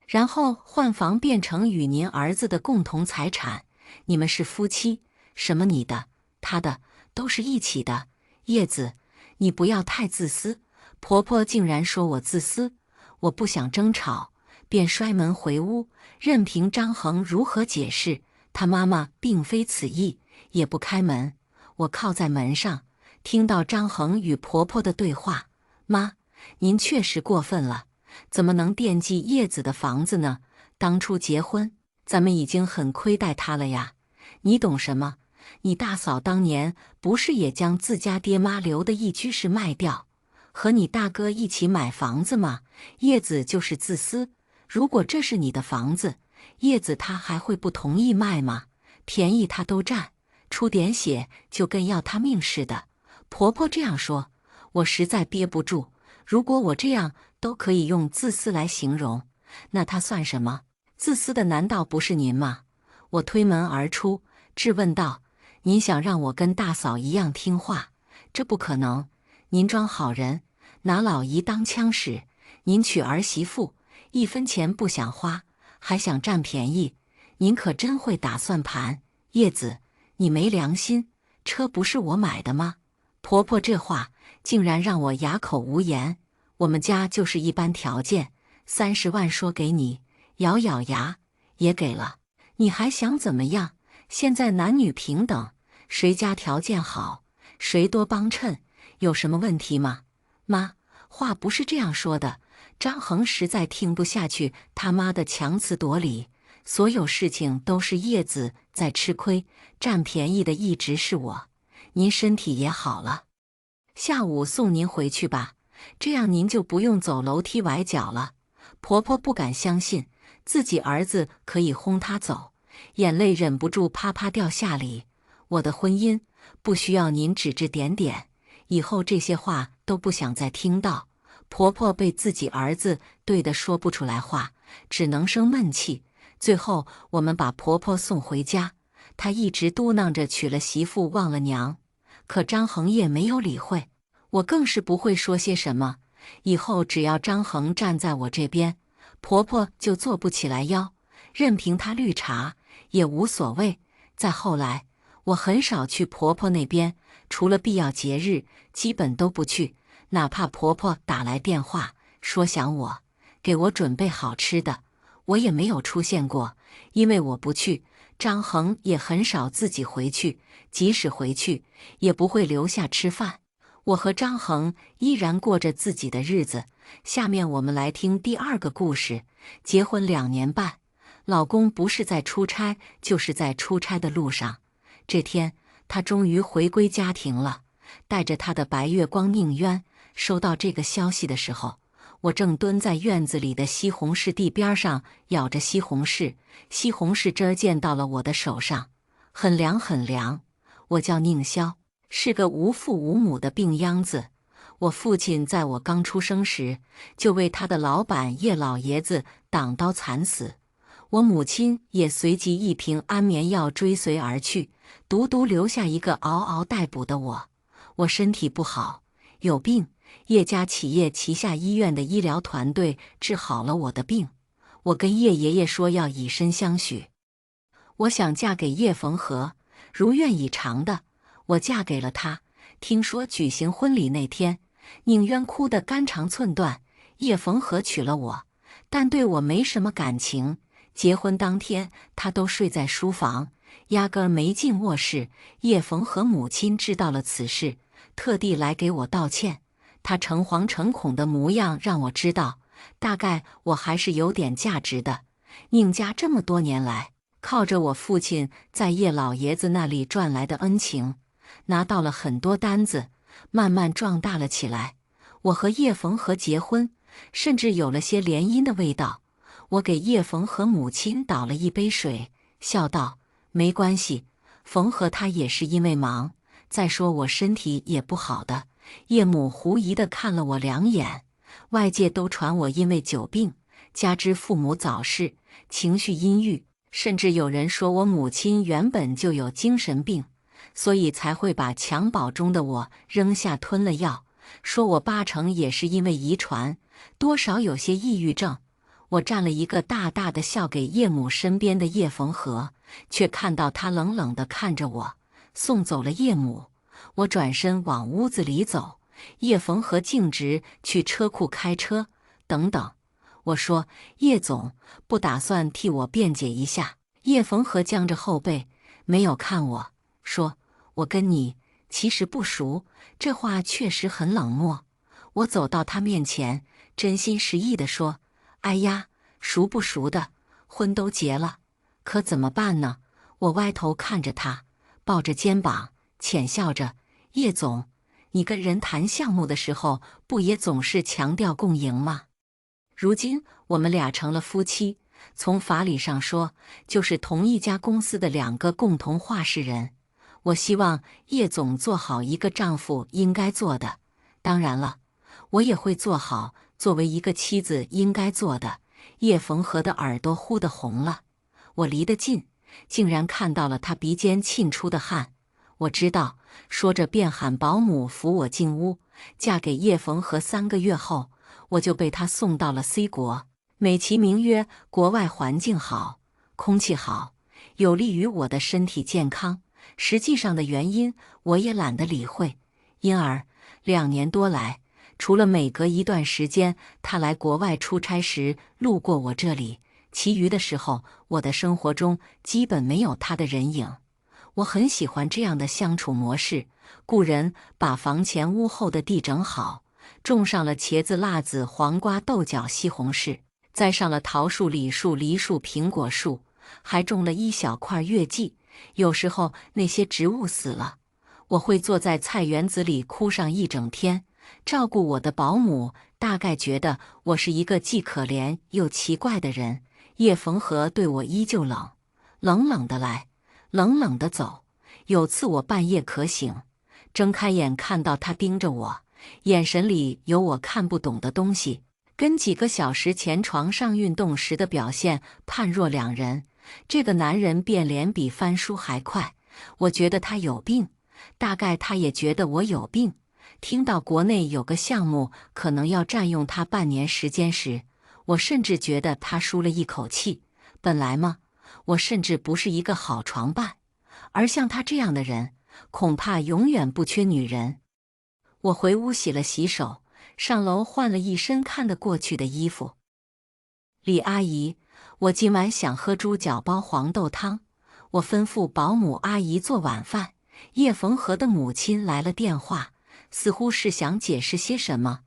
然后换房变成与您儿子的共同财产。你们是夫妻，什么你的、他的，都是一起的。叶子，你不要太自私。婆婆竟然说我自私，我不想争吵，便摔门回屋，任凭张恒如何解释，他妈妈并非此意，也不开门。我靠在门上，听到张恒与婆婆的对话：妈，您确实过分了，怎么能惦记叶子的房子呢？当初结婚，咱们已经很亏待她了呀，你懂什么？你大嫂当年不是也将自家爹妈留的一居室卖掉，和你大哥一起买房子吗？叶子就是自私，如果这是你的房子，叶子她还会不同意卖吗？便宜她都占，出点血就跟要她命似的。婆婆这样说，我实在憋不住。如果我这样都可以用自私来形容，那她算什么？自私的难道不是您吗？我推门而出，质问道：您想让我跟大嫂一样听话？这不可能！您装好人，拿老姨当枪使。您娶儿媳妇，一分钱不想花，还想占便宜，您可真会打算盘。叶子，你没良心，车不是我买的吗？婆婆这话竟然让我哑口无言。我们家就是一般条件，30万说给你，咬咬牙也给了。你还想怎么样？现在男女平等，谁家条件好，谁多帮衬，有什么问题吗？妈，话不是这样说的。张恒实在听不下去他妈的强词夺理，所有事情都是叶子在吃亏，占便宜的一直是我。您身体也好了，下午送您回去吧，这样您就不用走楼梯崴脚了。婆婆不敢相信自己儿子可以轰她走，眼泪忍不住啪啪掉下里。我的婚姻不需要您指指点点，以后这些话都不想再听到。婆婆被自己儿子对得说不出来话，只能生闷气。最后我们把婆婆送回家，她一直嘟囔着娶了媳妇忘了娘，可张恒业没有理会，我更是不会说些什么。以后只要张恒站在我这边，婆婆就坐不起来腰，任凭她绿茶也无所谓。再后来，我很少去婆婆那边，除了必要节日，基本都不去。哪怕婆婆打来电话说想我，给我准备好吃的，我也没有出现过，因为我不去。张恒也很少自己回去，即使回去，也不会留下吃饭。我和张恒依然过着自己的日子。下面我们来听第二个故事。结婚2年半，老公不是在出差，就是在出差的路上。这天，他终于回归家庭了，带着他的白月光命渊。收到这个消息的时候，我正蹲在院子里的西红柿地边上咬着西红柿，西红柿汁儿溅到了我的手上，很凉很凉。我叫宁霄，是个无父无母的病秧子。我父亲在我刚出生时就为他的老板叶老爷子挡刀惨死，我母亲也随即一瓶安眠药追随而去，独独留下一个嗷嗷待哺的我。我身体不好，有病，叶家企业旗下医院的医疗团队治好了我的病。我跟叶爷爷说要以身相许，我想嫁给叶逢和，如愿以偿的，我嫁给了他。听说举行婚礼那天，宁渊哭得肝肠寸断。叶逢和娶了我，但对我没什么感情。结婚当天，他都睡在书房，压根儿没进卧室。叶逢和母亲知道了此事，特地来给我道歉。他诚惶诚恐的模样让我知道，大概我还是有点价值的。宁家这么多年来，靠着我父亲在叶老爷子那里赚来的恩情，拿到了很多单子，慢慢壮大了起来。我和叶逢和结婚，甚至有了些联姻的味道。我给叶逢和母亲倒了一杯水，笑道：“没关系，逢和他也是因为忙，再说我身体也不好的。”叶母狐疑地看了我两眼，外界都传我因为久病，加之父母早逝，情绪阴郁，甚至有人说我母亲原本就有精神病，所以才会把襁褓中的我扔下吞了药，说我80%也是因为遗传，多少有些抑郁症。我站了一个大大的笑给叶母身边的叶逢和，却看到他冷冷地看着我，送走了叶母。我转身往屋子里走，叶逢和径直去车库开车。等等，我说，叶总不打算替我辩解一下？叶逢和僵着后背，没有看我，说：“我跟你其实不熟。”这话确实很冷漠。我走到他面前，真心实意地说：“哎呀，熟不熟的，婚都结了，可怎么办呢？”我歪头看着他，抱着肩膀，浅笑着：“叶总，你跟人谈项目的时候，不也总是强调共赢吗？如今我们俩成了夫妻，从法理上说，就是同一家公司的2个共同话事人。我希望叶总做好一个丈夫应该做的，当然了，我也会做好作为一个妻子应该做的。”叶逢和的耳朵忽地红了，我离得近，竟然看到了他鼻尖沁出的汗。我知道，说着便喊保姆扶我进屋。嫁给叶逢和3个月后，我就被他送到了 C 国，美其名曰国外环境好，空气好，有利于我的身体健康。实际上的原因我也懒得理会，因而2年多来，除了每隔一段时间他来国外出差时路过我这里，其余的时候我的生活中基本没有他的人影。我很喜欢这样的相处模式。雇人把房前屋后的地整好，种上了茄子、辣子、黄瓜、豆角、西红柿，栽上了桃树、李树、梨树、苹果树，还种了一小块月季。有时候那些植物死了，我会坐在菜园子里哭上一整天。照顾我的保姆大概觉得我是一个既可怜又奇怪的人。叶逢和对我依旧冷，冷冷的来，冷冷的走。有次我半夜渴醒，睁开眼看到他盯着我，眼神里有我看不懂的东西，跟几个小时前床上运动时的表现判若两人。这个男人变脸比翻书还快，我觉得他有病，大概他也觉得我有病。听到国内有个项目可能要占用他半年时间时，我甚至觉得他舒了一口气。本来嘛，我甚至不是一个好床伴，而像他这样的人，恐怕永远不缺女人。我回屋洗了洗手，上楼换了一身看得过去的衣服。李阿姨，我今晚想喝猪脚煲黄豆汤。我吩咐保姆阿姨做晚饭。叶逢和的母亲来了电话，似乎是想解释些什么。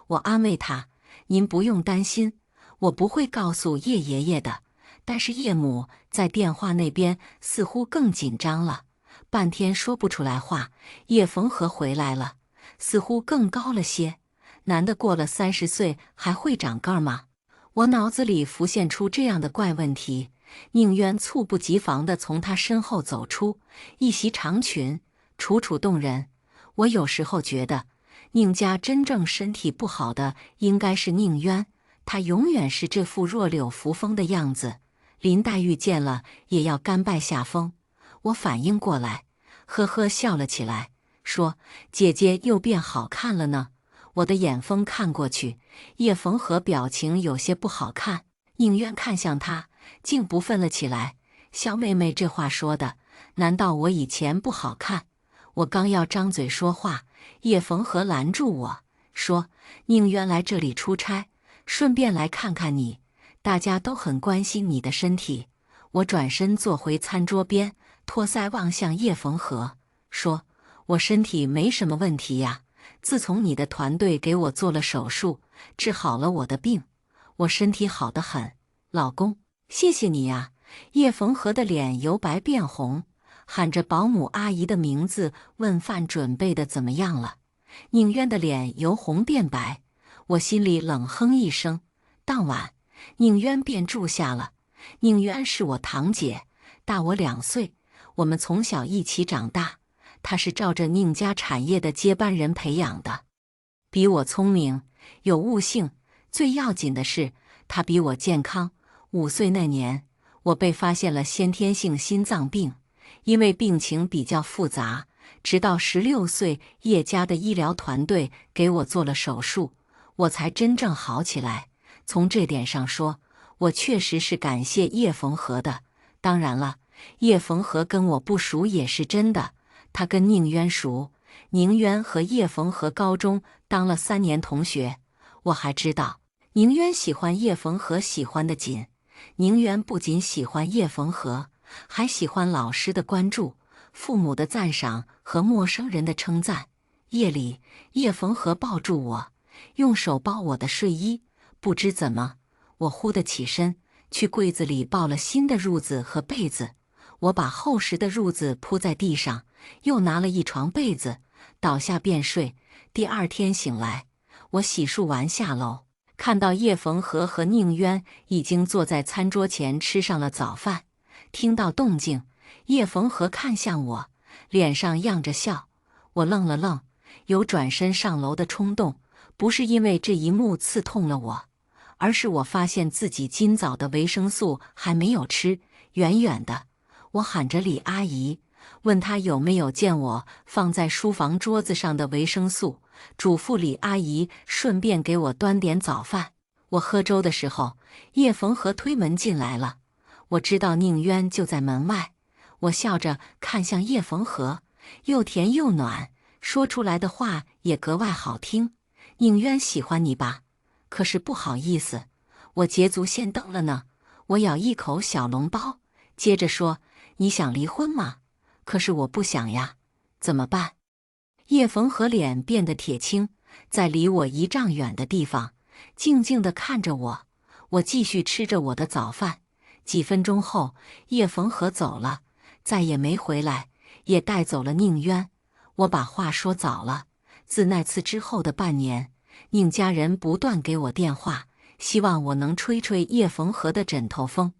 我安慰她：“您不用担心，我不会告诉叶爷爷的。”但是叶母在电话那边似乎更紧张了，半天说不出来话。叶逢和回来了，似乎更高了些。男的过了30岁还会长个儿吗？我脑子里浮现出这样的怪问题。宁渊猝不及防地从他身后走出，一袭长裙，楚楚动人。我有时候觉得，宁家真正身体不好的应该是宁渊，他永远是这副弱柳扶风的样子。林黛玉见了也要甘拜下风。我反应过来，呵呵笑了起来，说：“姐姐又变好看了呢。”我的眼风看过去，叶逢和表情有些不好看。宁渊看向他，竟不忿了起来：“小妹妹这话说的，难道我以前不好看？我刚要张嘴说话，叶逢和拦住我说：“宁渊来这里出差，顺便来看看你，大家都很关心你的身体。”我转身坐回餐桌边，托腮望向叶逢和，说：“我身体没什么问题呀，自从你的团队给我做了手术，治好了我的病，我身体好得很。老公，谢谢你呀。”叶逢和的脸由白变红，喊着保姆阿姨的名字，问饭准备的怎么样了。宁渊的脸由红变白，我心里冷哼一声。当晚，宁渊便住下了。宁渊是我堂姐，大我2岁，我们从小一起长大。她是照着宁家产业的接班人培养的，比我聪明，有悟性，最要紧的是，她比我健康。5岁那年，我被发现了先天性心脏病，因为病情比较复杂，直到16岁，叶家的医疗团队给我做了手术，我才真正好起来。从这点上说，我确实是感谢叶逢和的。当然了，叶逢和跟我不熟也是真的，他跟宁渊熟。宁渊和叶逢和高中当了3年同学，我还知道宁渊喜欢叶逢和喜欢的紧。宁渊不仅喜欢叶逢和，还喜欢老师的关注、父母的赞赏和陌生人的称赞。夜里，叶逢和抱住我，用手包我的睡衣。不知怎么，我忽地起身，去柜子里抱了新的褥子和被子。我把厚实的褥子铺在地上，又拿了一床被子，倒下便睡。第2天醒来，我洗漱完下楼，看到叶逢和宁渊已经坐在餐桌前吃上了早饭。听到动静，叶逢和看向我，脸上漾着笑。我愣了愣，有转身上楼的冲动，不是因为这一幕刺痛了我，而是我发现自己今早的维生素还没有吃。远远的，我喊着李阿姨，问她有没有见我放在书房桌子上的维生素，嘱咐李阿姨顺便给我端点早饭。我喝粥的时候，叶逢和推门进来了。我知道宁渊就在门外，我笑着看向叶逢和，又甜又暖，说出来的话也格外好听。宁渊喜欢你吧？可是不好意思，我捷足先登了呢。我咬一口小笼包，接着说：“你想离婚吗？”可是我不想呀，怎么办？叶逢和脸变得铁青，在离我1丈远的地方，静静地看着我。我继续吃着我的早饭。几分钟后，叶逢和走了，再也没回来，也带走了宁渊。我把话说早了，自那次之后的半年，宁家人不断给我电话，希望我能吹吹叶逢和的枕头风，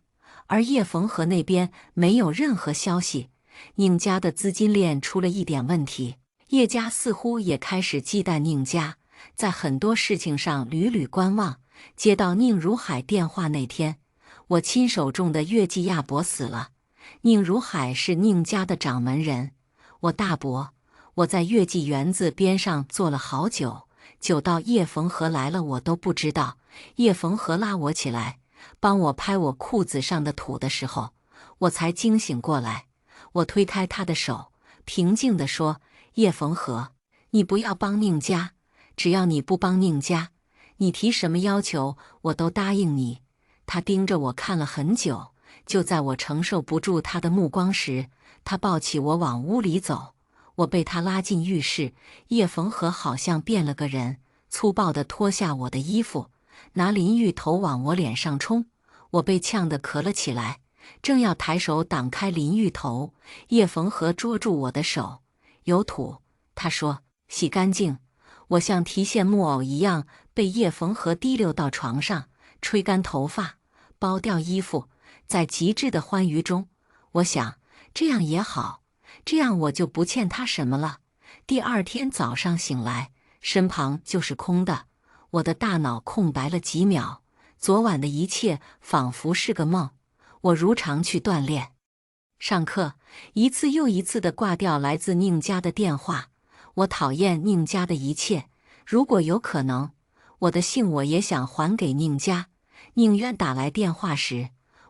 而叶逢和那边没有任何消息。宁家的资金链出了一点问题，叶家似乎也开始忌惮宁家，在很多事情上屡屡观望。接到宁如海电话那天，我亲手种的月季亚伯死了。宁如海是宁家的掌门人，我大伯。我在月季园子边上坐了好久，久到叶逢和来了我都不知道。叶逢和拉我起来，帮我拍我裤子上的土的时候，我才惊醒过来。我推开他的手，平静地说：“叶逢和，你不要帮宁家，只要你不帮宁家，你提什么要求我都答应你。”他盯着我看了很久，就在我承受不住他的目光时，他抱起我往屋里走。我被他拉进浴室，叶逢和好像变了个人，粗暴地脱下我的衣服，拿淋浴头往我脸上冲。我被呛得咳了起来，正要抬手挡开淋浴头，叶逢和捉住我的手：“有土。”他说：“洗干净。”我像提线木偶一样被叶逢和提溜到床上，吹干头发，剥掉衣服。在极致的欢愉中，我想这样也好，这样我就不欠他什么了。第2天早上醒来，身旁就是空的，我的大脑空白了几秒，昨晚的一切仿佛是个梦。我如常去锻炼、上课，一次又一次地挂掉来自宁家的电话。我讨厌宁家的一切，如果有可能，我的姓我也想还给宁家。宁渊打来电话时，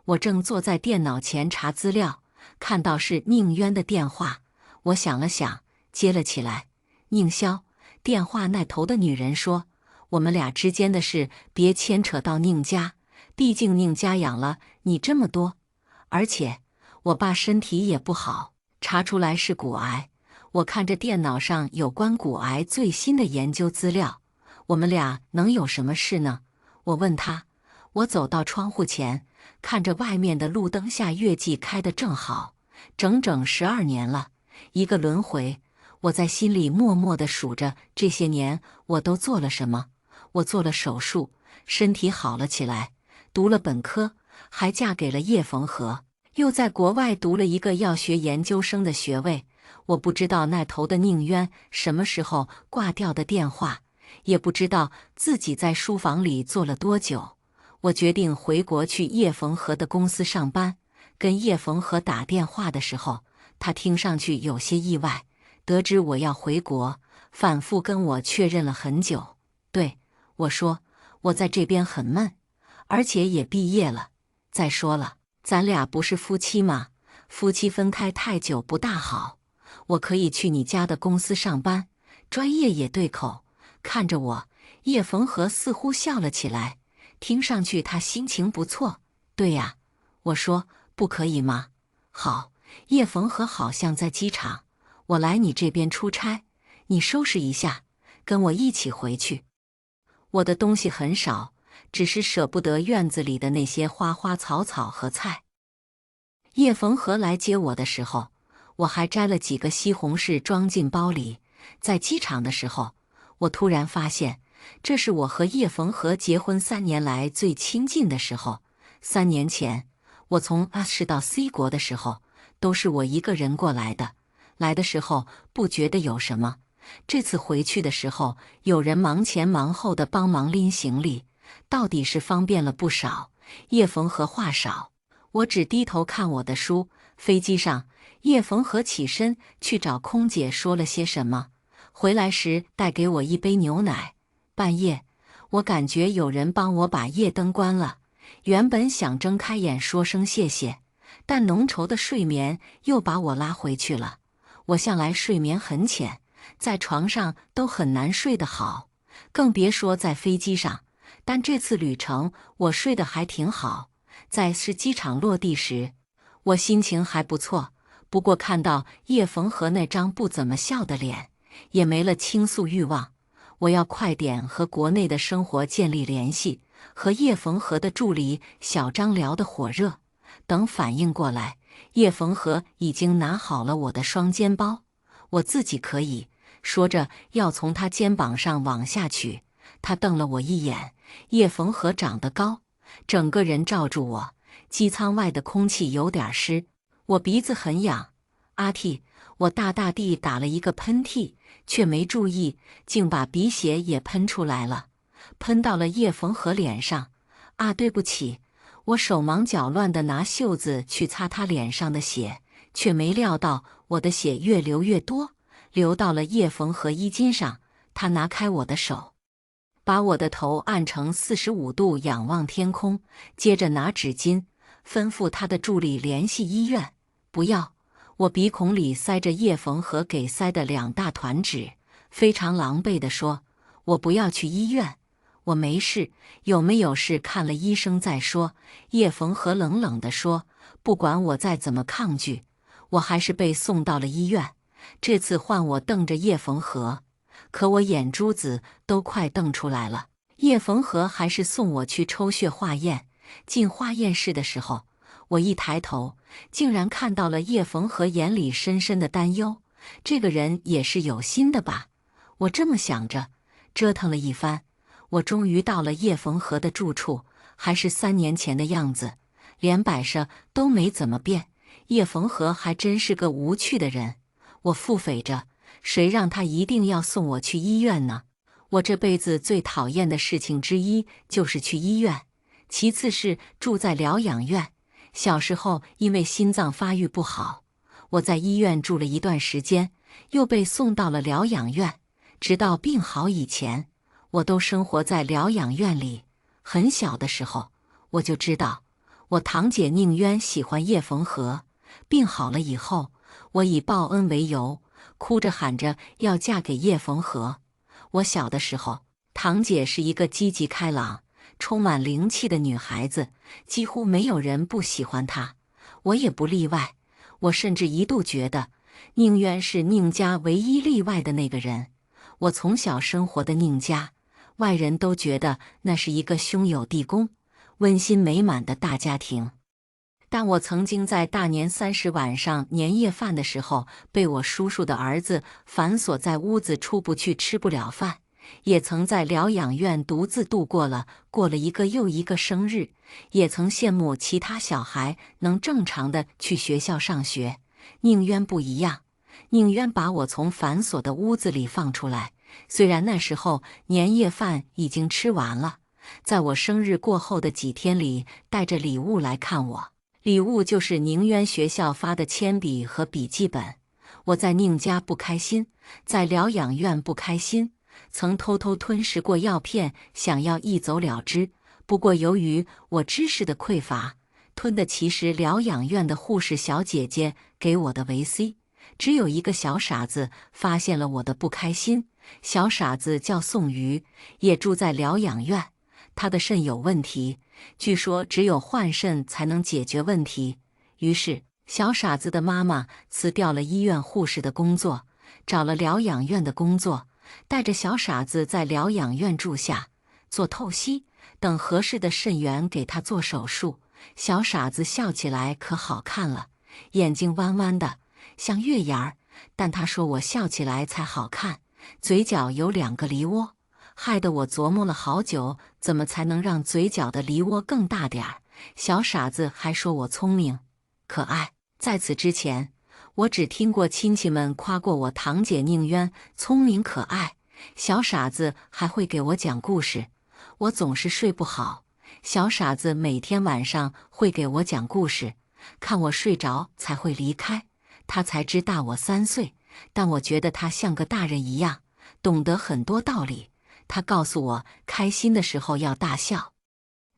我正坐在电脑前查资料，看到是宁渊的电话，我想了想，接了起来。宁萧，电话那头的女人说：“我们俩之间的事别牵扯到宁家，毕竟宁家养了你这么多，而且我爸身体也不好，查出来是骨癌。我看着电脑上有关骨癌最新的研究资料，我们俩能有什么事呢？”我问他。我走到窗户前，看着外面的路灯下月季开得正好，整整12年了，一个轮回。我在心里默默地数着这些年我都做了什么。我做了手术，身体好了起来，读了本科，还嫁给了叶逢和，又在国外读了一个药学研究生的学位。我不知道那头的宁渊什么时候挂掉的电话，也不知道自己在书房里坐了多久。我决定回国去叶逢和的公司上班。跟叶逢和打电话的时候，他听上去有些意外，得知我要回国，反复跟我确认了很久。对，我说，我在这边很闷，而且也毕业了。再说了，咱俩不是夫妻吗？夫妻分开太久不大好。我可以去你家的公司上班，专业也对口。看着我，叶逢和似乎笑了起来。听上去他心情不错。对呀，我说，不可以吗？好，叶逢和好像在机场，我来你这边出差，你收拾一下，跟我一起回去。我的东西很少，只是舍不得院子里的那些花花草草和菜。叶逢和来接我的时候，我还摘了几个西红柿装进包里。在机场的时候，我突然发现，这是我和叶逢和结婚3年来最亲近的时候。3年前，我从 A 市到 C 国的时候，都是我一个人过来的。来的时候不觉得有什么，这次回去的时候，有人忙前忙后的帮忙拎行李，到底是方便了不少。叶逢和话少，我只低头看我的书。飞机上，叶逢和起身去找空姐说了些什么，回来时带给我一杯牛奶。半夜，我感觉有人帮我把夜灯关了，原本想睁开眼说声谢谢，但浓稠的睡眠又把我拉回去了。我向来睡眠很浅，在床上都很难睡得好，更别说在飞机上。但这次旅程我睡得还挺好。在机场落地时，我心情还不错，不过看到叶逢和那张不怎么笑的脸，也没了倾诉欲望。我要快点和国内的生活建立联系，和叶逢和的助理小张聊得火热。等反应过来，叶逢和已经拿好了我的双肩包，我自己可以。说着要从他肩膀上往下取，他瞪了我一眼。叶逢和长得高，整个人罩住我，机舱外的空气有点湿，我鼻子很痒。阿嚏！我大大地打了一个喷嚏，却没注意，竟把鼻血也喷出来了，喷到了叶逢和脸上。啊，对不起！我手忙脚乱地拿袖子去擦他脸上的血，却没料到我的血越流越多，流到了叶逢和衣襟上。他拿开我的手，把我的头按成45度仰望天空，接着拿纸巾，吩咐他的助理联系医院。不要！我鼻孔里塞着叶逢和给塞的2大团纸，非常狼狈地说：“我不要去医院，我没事，有没有事看了医生再说。”叶逢和冷冷地说：“不管我再怎么抗拒，我还是被送到了医院。”这次换我瞪着叶逢和，可我眼珠子都快瞪出来了。叶逢和还是送我去抽血化验。进化验室的时候，我一抬头，竟然看到了叶逢和眼里深深的担忧。这个人也是有心的吧？我这么想着，折腾了一番，我终于到了叶逢和的住处，还是3年前的样子，连摆设都没怎么变。叶逢和还真是个无趣的人。我腹诽着，谁让他一定要送我去医院呢？我这辈子最讨厌的事情之一就是去医院，其次是住在疗养院。小时候因为心脏发育不好，我在医院住了一段时间，又被送到了疗养院。直到病好以前，我都生活在疗养院里。很小的时候，我就知道我堂姐宁渊喜欢叶逢和，病好了以后，我以报恩为由，哭着喊着要嫁给叶逢和。我小的时候，堂姐是一个积极开朗、充满灵气的女孩子，几乎没有人不喜欢她，我也不例外。我甚至一度觉得，宁渊是宁家唯一例外的那个人。我从小生活的宁家，外人都觉得那是一个兄友弟恭、温馨美满的大家庭。但我曾经在大年30晚上年夜饭的时候，被我叔叔的儿子反锁在屋子出不去，吃不了饭；也曾在疗养院独自度过了一个又一个生日；也曾羡慕其他小孩能正常的去学校上学。宁渊不一样，宁渊把我从反锁的屋子里放出来。虽然那时候年夜饭已经吃完了，在我生日过后的几天里，带着礼物来看我。礼物就是宁渊学校发的铅笔和笔记本。我在宁家不开心，在疗养院不开心，曾偷偷吞噬过药片，想要一走了之。不过由于我知识的匮乏，吞的其实疗养院的护士小姐姐给我的维 C。只有一个小傻子发现了我的不开心，小傻子叫宋瑜，也住在疗养院。他的肾有问题，据说只有换肾才能解决问题。于是，小傻子的妈妈辞掉了医院护士的工作，找了疗养院的工作，带着小傻子在疗养院住下，做透析，等合适的肾源给他做手术。小傻子笑起来可好看了，眼睛弯弯的，像月牙儿，但他说我笑起来才好看，嘴角有2个梨窝。害得我琢磨了好久，怎么才能让嘴角的梨窝更大点儿。小傻子还说我聪明、可爱。在此之前，我只听过亲戚们夸过我堂姐宁渊聪明可爱。小傻子还会给我讲故事，我总是睡不好。小傻子每天晚上会给我讲故事，看我睡着才会离开。他才知大我3岁，但我觉得他像个大人一样，懂得很多道理。他告诉我，开心的时候要大笑，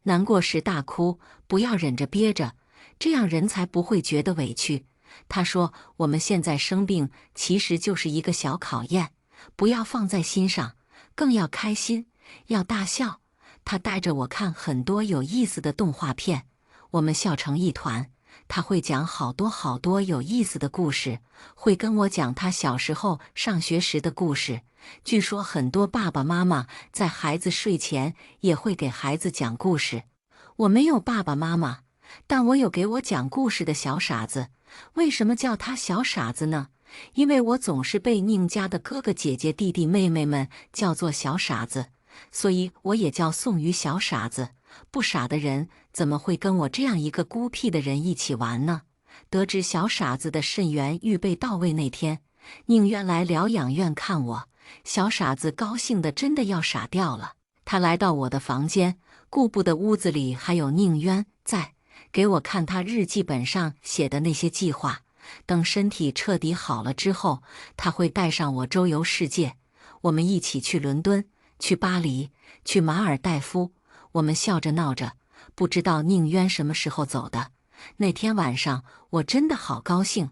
难过时大哭，不要忍着憋着，这样人才不会觉得委屈。他说，我们现在生病其实就是一个小考验，不要放在心上，更要开心，要大笑。他带着我看很多有意思的动画片，我们笑成一团。他会讲好多有意思的故事，会跟我讲他小时候上学时的故事。据说很多爸爸妈妈在孩子睡前也会给孩子讲故事。我没有爸爸妈妈，但我有给我讲故事的小傻子。为什么叫他小傻子呢？因为我总是被宁家的哥哥姐姐弟弟妹妹们叫做小傻子，所以我也叫宋瑜小傻子。不傻的人怎么会跟我这样一个孤僻的人一起玩呢？得知小傻子的肾源预备到位那天，宁渊来疗养院看我，小傻子高兴的真的要傻掉了。他来到我的房间，顾不得屋子里还有宁渊在，给我看他日记本上写的那些计划。等身体彻底好了之后，他会带上我周游世界，我们一起去伦敦，去巴黎，去马尔代夫。我们笑着闹着，不知道宁渊什么时候走的。那天晚上我真的好高兴，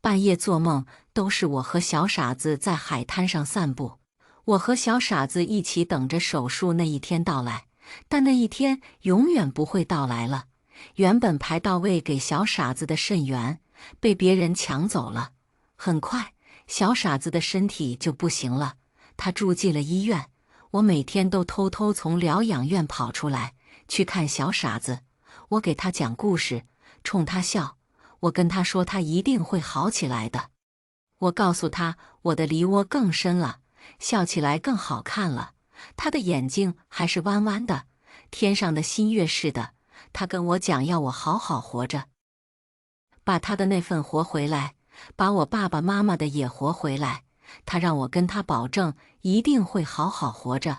半夜做梦都是我和小傻子在海滩上散步。我和小傻子一起等着手术那一天到来，但那一天永远不会到来了。原本排到位给小傻子的肾源被别人抢走了。很快，小傻子的身体就不行了，他住进了医院。我每天都偷偷从疗养院跑出来去看小傻子，我给他讲故事，冲他笑，我跟他说他一定会好起来的。我告诉他我的梨窝更深了，笑起来更好看了，他的眼睛还是弯弯的，天上的新月似的。他跟我讲要我好好活着，把他的那份活回来，把我爸爸妈妈的也活回来。他让我跟他保证一定会好好活着。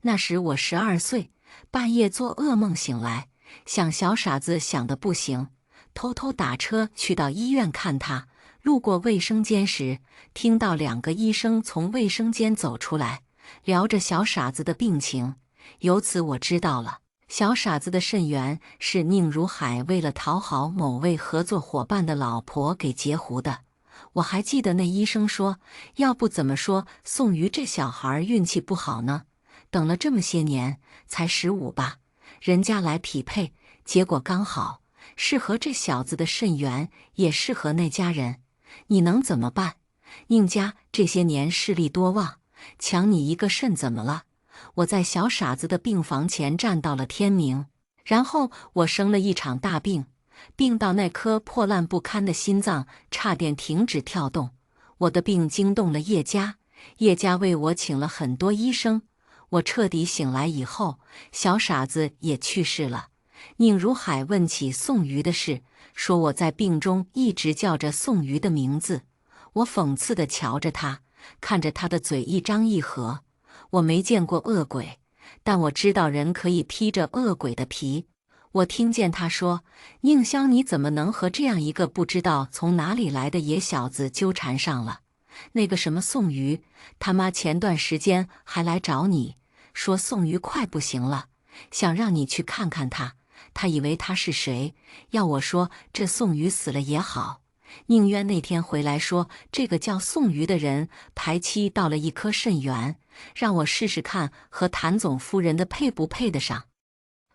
那时我12岁，半夜做噩梦醒来，想小傻子想得不行，偷偷打车去到医院看他。路过卫生间时，听到2个医生从卫生间走出来，聊着小傻子的病情。由此我知道了，小傻子的肾源是宁如海为了讨好某位合作伙伴的老婆给截胡的。我还记得那医生说，要不怎么说宋瑜这小孩运气不好呢？等了这么些年，才15吧，人家来匹配，结果刚好适合这小子的肾源，也适合那家人。你能怎么办？宁家这些年势力多旺，抢你一个肾怎么了？我在小傻子的病房前站到了天明，然后我生了一场大病，病到那颗破烂不堪的心脏差点停止跳动。我的病惊动了叶家，叶家为我请了很多医生。我彻底醒来以后，小傻子也去世了。宁如海问起宋瑜的事，说我在病中一直叫着宋瑜的名字。我讽刺地瞧着他，看着他的嘴一张一合。我没见过恶鬼，但我知道人可以披着恶鬼的皮。我听见他说：“宁香，你怎么能和这样一个不知道从哪里来的野小子纠缠上了？那个什么宋瑜，他妈前段时间还来找你，说宋瑜快不行了，想让你去看看他。他以为他是谁，要我说这宋瑜死了也好。”宁渊那天回来说，这个叫宋瑜的人排期到了一颗肾源，让我试试看和谭总夫人的配不配得上。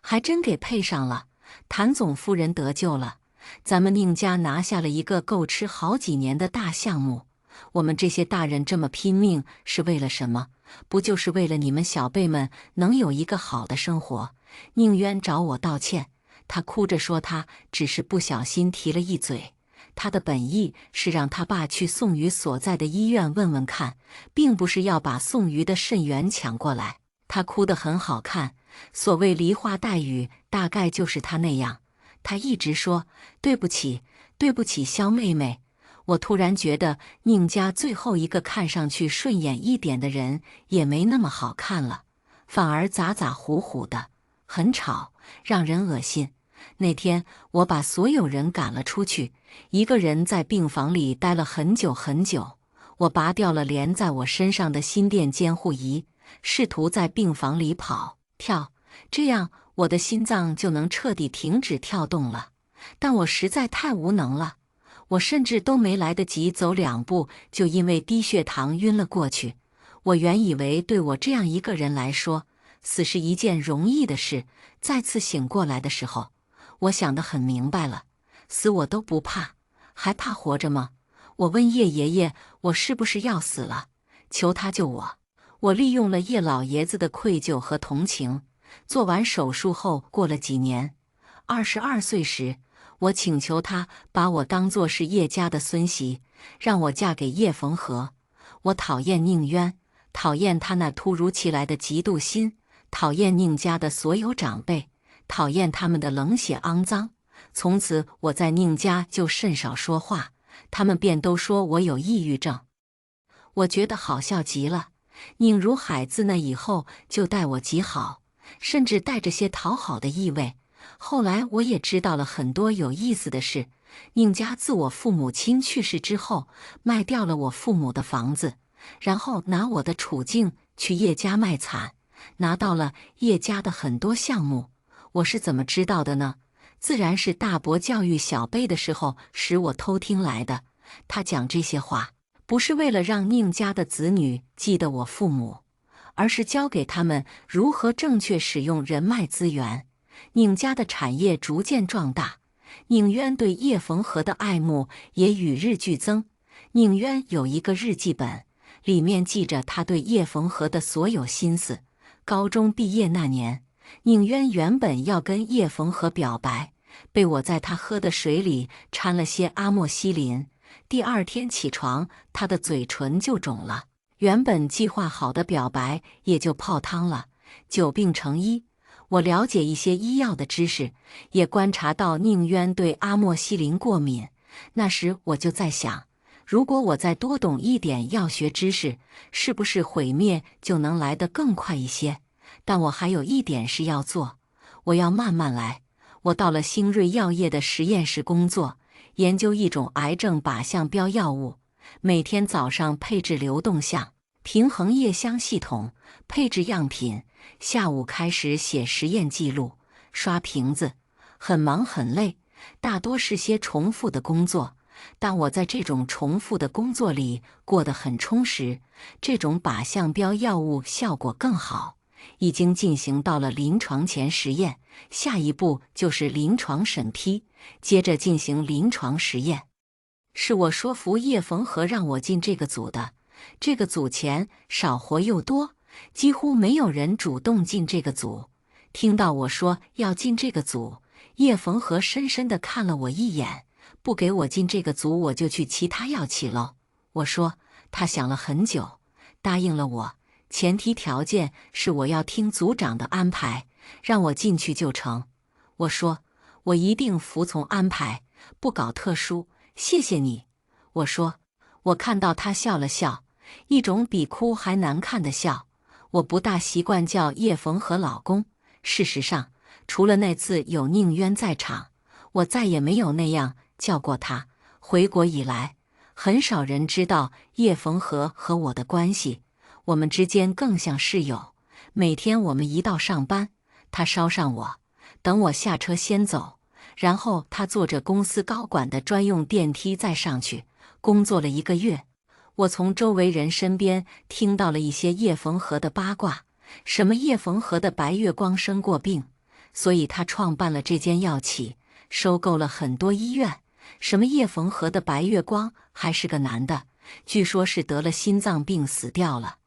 还真给配上了，谭总夫人得救了，咱们宁家拿下了一个够吃好几年的大项目。我们这些大人这么拼命是为了什么？不就是为了你们小辈们能有一个好的生活？宁渊找我道歉，他哭着说他只是不小心提了一嘴，他的本意是让他爸去宋瑜所在的医院问问看，并不是要把宋瑜的肾源抢过来。他哭得很好看，所谓梨花带雨，大概就是他那样。他一直说对不起，对不起，肖妹妹。我突然觉得宁家最后一个看上去顺眼一点的人也没那么好看了，反而咋咋呼呼的，很吵，让人恶心。那天我把所有人赶了出去，一个人在病房里待了很久很久。我拔掉了连在我身上的心电监护仪，试图在病房里跑跳，这样我的心脏就能彻底停止跳动了。但我实在太无能了，我甚至都没来得及走2步，就因为低血糖晕了过去。我原以为对我这样一个人来说，死是一件容易的事。再次醒过来的时候，我想得很明白了，死我都不怕，还怕活着吗？我问叶爷爷，我是不是要死了？求他救我。我利用了叶老爷子的愧疚和同情。做完手术后，过了几年，22岁时，我请求他把我当作是叶家的孙媳，让我嫁给叶逢和。我讨厌宁渊，讨厌他那突如其来的嫉妒心，讨厌宁家的所有长辈，讨厌他们的冷血肮脏。从此我在宁家就甚少说话，他们便都说我有抑郁症。我觉得好笑极了。宁如海自那以后就待我极好，甚至带着些讨好的意味。后来我也知道了很多有意思的事。宁家自我父母亲去世之后，卖掉了我父母的房子，然后拿我的处境去叶家卖惨，拿到了叶家的很多项目。我是怎么知道的呢？自然是大伯教育小辈的时候使我偷听来的。他讲这些话，不是为了让宁家的子女记得我父母，而是教给他们如何正确使用人脉资源。宁家的产业逐渐壮大，宁渊对叶逢和的爱慕也与日俱增。宁渊有一个日记本，里面记着他对叶逢和的所有心思。高中毕业那年，宁渊原本要跟叶逢和表白，被我在他喝的水里掺了些阿莫西林。第2天起床，他的嘴唇就肿了，原本计划好的表白也就泡汤了。久病成医，我了解一些医药的知识，也观察到宁渊对阿莫西林过敏。那时我就在想，如果我再多懂一点药学知识，是不是毁灭就能来得更快一些？但我还有一点事要做，我要慢慢来。我到了新锐药业的实验室工作，研究一种癌症靶向标药物。每天早上配置流动项，平衡液箱系统，配置样品。下午开始写实验记录。刷瓶子，很忙很累，大多是些重复的工作。但我在这种重复的工作里过得很充实，这种靶向标药物效果更好，已经进行到了临床前实验，下一步就是临床审批，接着进行临床实验。是我说服叶逢和让我进这个组的，这个组钱少活又多，几乎没有人主动进这个组。听到我说要进这个组，叶逢和深深地看了我一眼，不给我进这个组，我就去其他药企喽。我说，他想了很久，答应了我，前提条件是我要听组长的安排，让我进去就成。我说，我一定服从安排，不搞特殊，谢谢你。我说，我看到他笑了笑，一种比哭还难看的笑。我不大习惯叫叶逢和老公，事实上，除了那次有宁渊在场，我再也没有那样叫过他。回国以来，很少人知道叶逢和和我的关系，我们之间更像室友。每天我们一到上班，他捎上我，等我下车先走，然后他坐着公司高管的专用电梯再上去。工作了1个月，我从周围人身边听到了一些叶逢和的八卦，什么叶逢和的白月光生过病，所以他创办了这间药企，收购了很多医院。什么叶逢和的白月光还是个男的，据说是得了心脏病死掉了。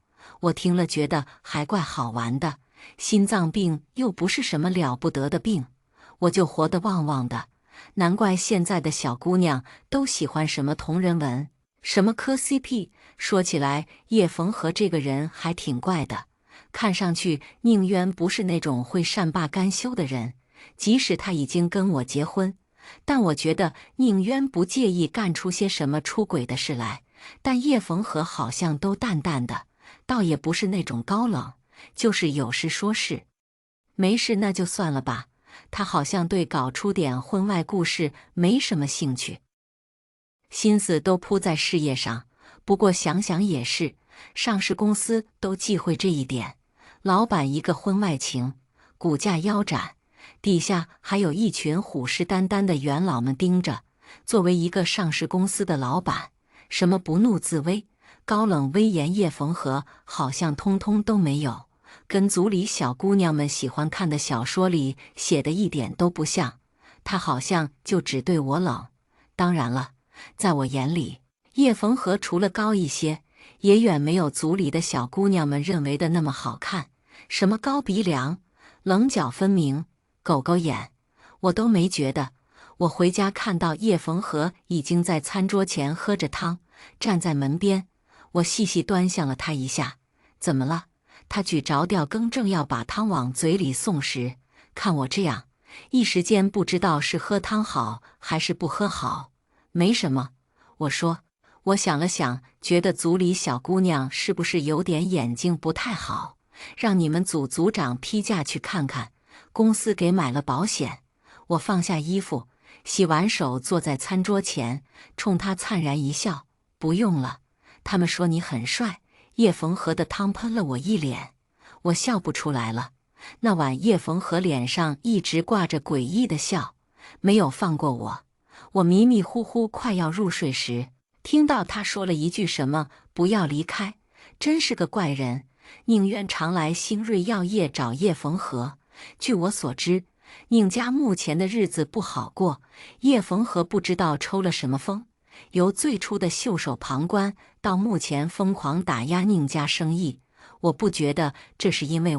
我听了觉得还怪好玩的，心脏病又不是什么了不得的病，我就活得旺旺的。难怪现在的小姑娘都喜欢什么同人文，什么磕 CP。说起来，叶逢和这个人还挺怪的，看上去宁渊不是那种会善罢甘休的人，即使他已经跟我结婚，但我觉得宁渊不介意干出些什么出轨的事来，但叶逢和好像都淡淡的，倒也不是那种高冷，就是有事说事，没事那就算了吧。他好像对搞出点婚外故事没什么兴趣，心思都扑在事业上。不过想想也是，上市公司都忌讳这一点，老板一个婚外情，股价腰斩，底下还有一群虎视眈眈的元老们盯着。作为一个上市公司的老板，什么不怒自威、高冷威严叶逢和好像通通都没有，跟组里小姑娘们喜欢看的小说里写的一点都不像。他好像就只对我冷。当然了，在我眼里，叶逢和除了高一些，也远没有组里的小姑娘们认为的那么好看。什么高鼻梁、棱角分明、狗狗眼，我都没觉得。我回家看到叶逢和已经在餐桌前喝着汤，站在门边，我细细端详了他一下。怎么了？他举着吊羹正要把汤往嘴里送时，看我这样，一时间不知道是喝汤好还是不喝好。没什么，我说。我想了想，觉得组里小姑娘是不是有点眼睛不太好，让你们组组长批假去看看，公司给买了保险。我放下衣服，洗完手坐在餐桌前，冲他灿然一笑，不用了，他们说你很帅。叶逢和的汤喷了我一脸，我笑不出来了。那晚叶逢和脸上一直挂着诡异的笑，没有放过我。我迷迷糊糊快要入睡时，听到他说了一句什么不要离开，真是个怪人。宁渊常来新瑞药业找叶逢和，据我所知，宁家目前的日子不好过，叶逢和不知道抽了什么风，由最初的袖手旁观到目前疯狂打压宁家生意。我不觉得这是因为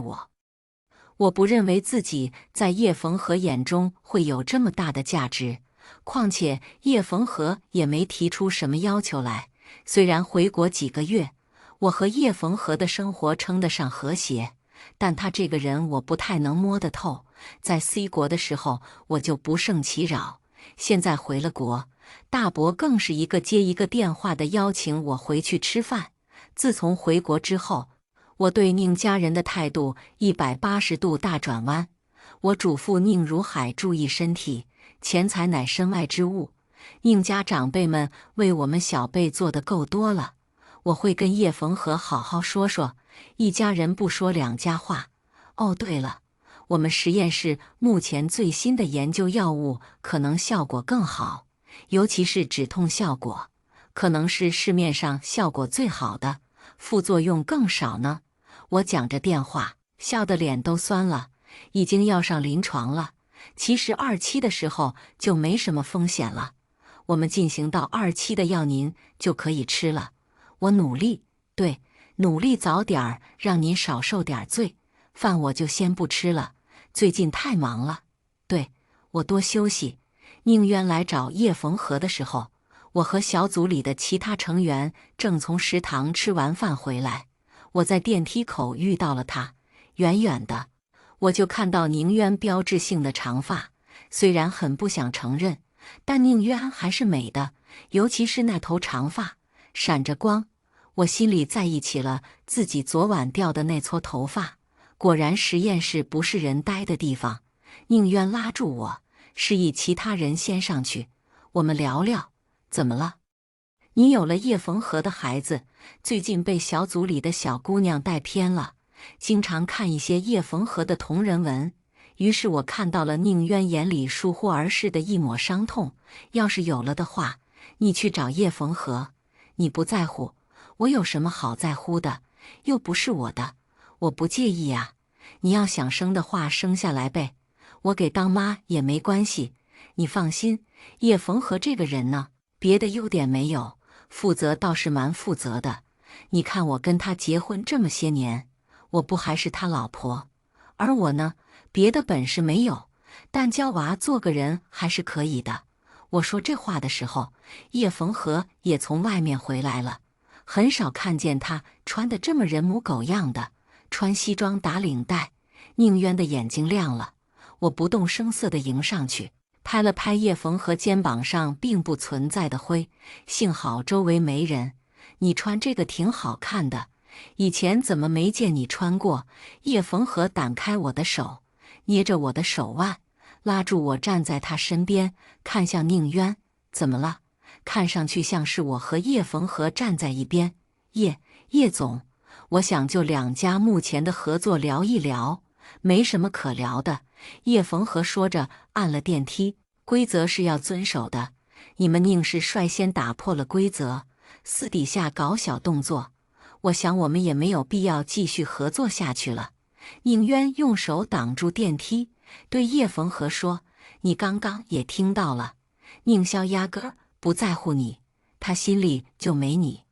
我不认为自己在叶逢和眼中会有这么大的价值，况且叶逢和也没提出什么要求来。虽然回国几个月，我和叶逢和的生活称得上和谐，但他这个人我不太能摸得透。在 C 国的时候我就不胜其扰，现在回了国，大伯更是一个接一个电话的邀请我回去吃饭。自从回国之后，我对宁家人的态度180度大转弯。我嘱咐宁如海注意身体，钱财乃身外之物，宁家长辈们为我们小辈做得够多了，我会跟叶逢和好好说说，一家人不说两家话。哦，对了，我们实验室目前最新的研究药物可能效果更好，尤其是止痛效果，可能是市面上效果最好的，副作用更少呢。我讲着电话，笑得脸都酸了，已经要上临床了。其实2期的时候就没什么风险了，我们进行到2期的药您就可以吃了。我努力，对，努力早点儿让您少受点罪，饭我就先不吃了，最近太忙了。对，我多休息。宁渊来找叶逢和的时候，我和小组里的其他成员正从食堂吃完饭回来，我在电梯口遇到了他，远远的我就看到宁渊标志性的长发，虽然很不想承认，但宁渊还是美的，尤其是那头长发，闪着光。我心里在意起了自己昨晚掉的那撮头发。果然实验室不是人待的地方，宁渊拉住我，示意其他人先上去，我们聊聊。怎么了？你有了叶逢和的孩子，最近被小组里的小姑娘带偏了，经常看一些叶逢和的同人文，于是我看到了宁渊眼里疏忽而逝的一抹伤痛。要是有了的话，你去找叶逢和，你不在乎，我有什么好在乎的？又不是我的，我不介意啊。你要想生的话，生下来呗，我给当妈也没关系。你放心，叶逢和这个人呢，别的优点没有，负责倒是蛮负责的。你看我跟他结婚这么些年，我不还是他老婆？而我呢，别的本事没有，但教娃做个人还是可以的。我说这话的时候，叶逢和也从外面回来了，很少看见他穿得这么人模狗样的，穿西装打领带。宁渊的眼睛亮了，我不动声色地迎上去，拍了拍叶逢和肩膀上并不存在的灰，幸好周围没人。你穿这个挺好看的，以前怎么没见你穿过？叶逢和掸开我的手，捏着我的手腕，拉住我站在他身边，看向宁渊。怎么了？看上去像是我和叶逢和站在一边。叶总，我想就2家目前的合作聊一聊。没什么可聊的，叶逢和说着按了电梯。规则是要遵守的，你们宁是率先打破了规则，私底下搞小动作，我想我们也没有必要继续合作下去了。宁渊用手挡住电梯，对叶逢和说：“你刚刚也听到了，宁霄压根儿不在乎你，他心里就没你。”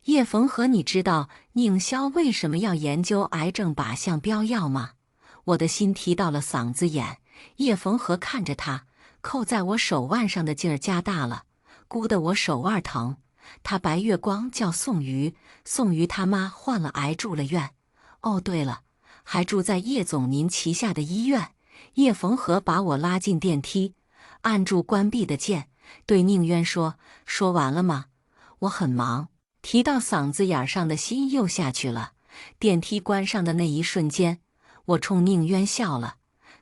叶逢和，你知道宁霄为什么要研究癌症靶向标药吗？我的心提到了嗓子眼。叶逢和看着他，扣在我手腕上的劲儿加大了，箍得我手腕疼。他白月光叫宋瑜，宋瑜他妈患了癌住了院。哦，对了，还住在叶总您旗下的医院。叶逢和把我拉进电梯，按住关闭的键，对宁渊说：“说完了吗？我很忙。”提到嗓子眼上的心又下去了。电梯关上的那一瞬间，我冲宁渊笑了，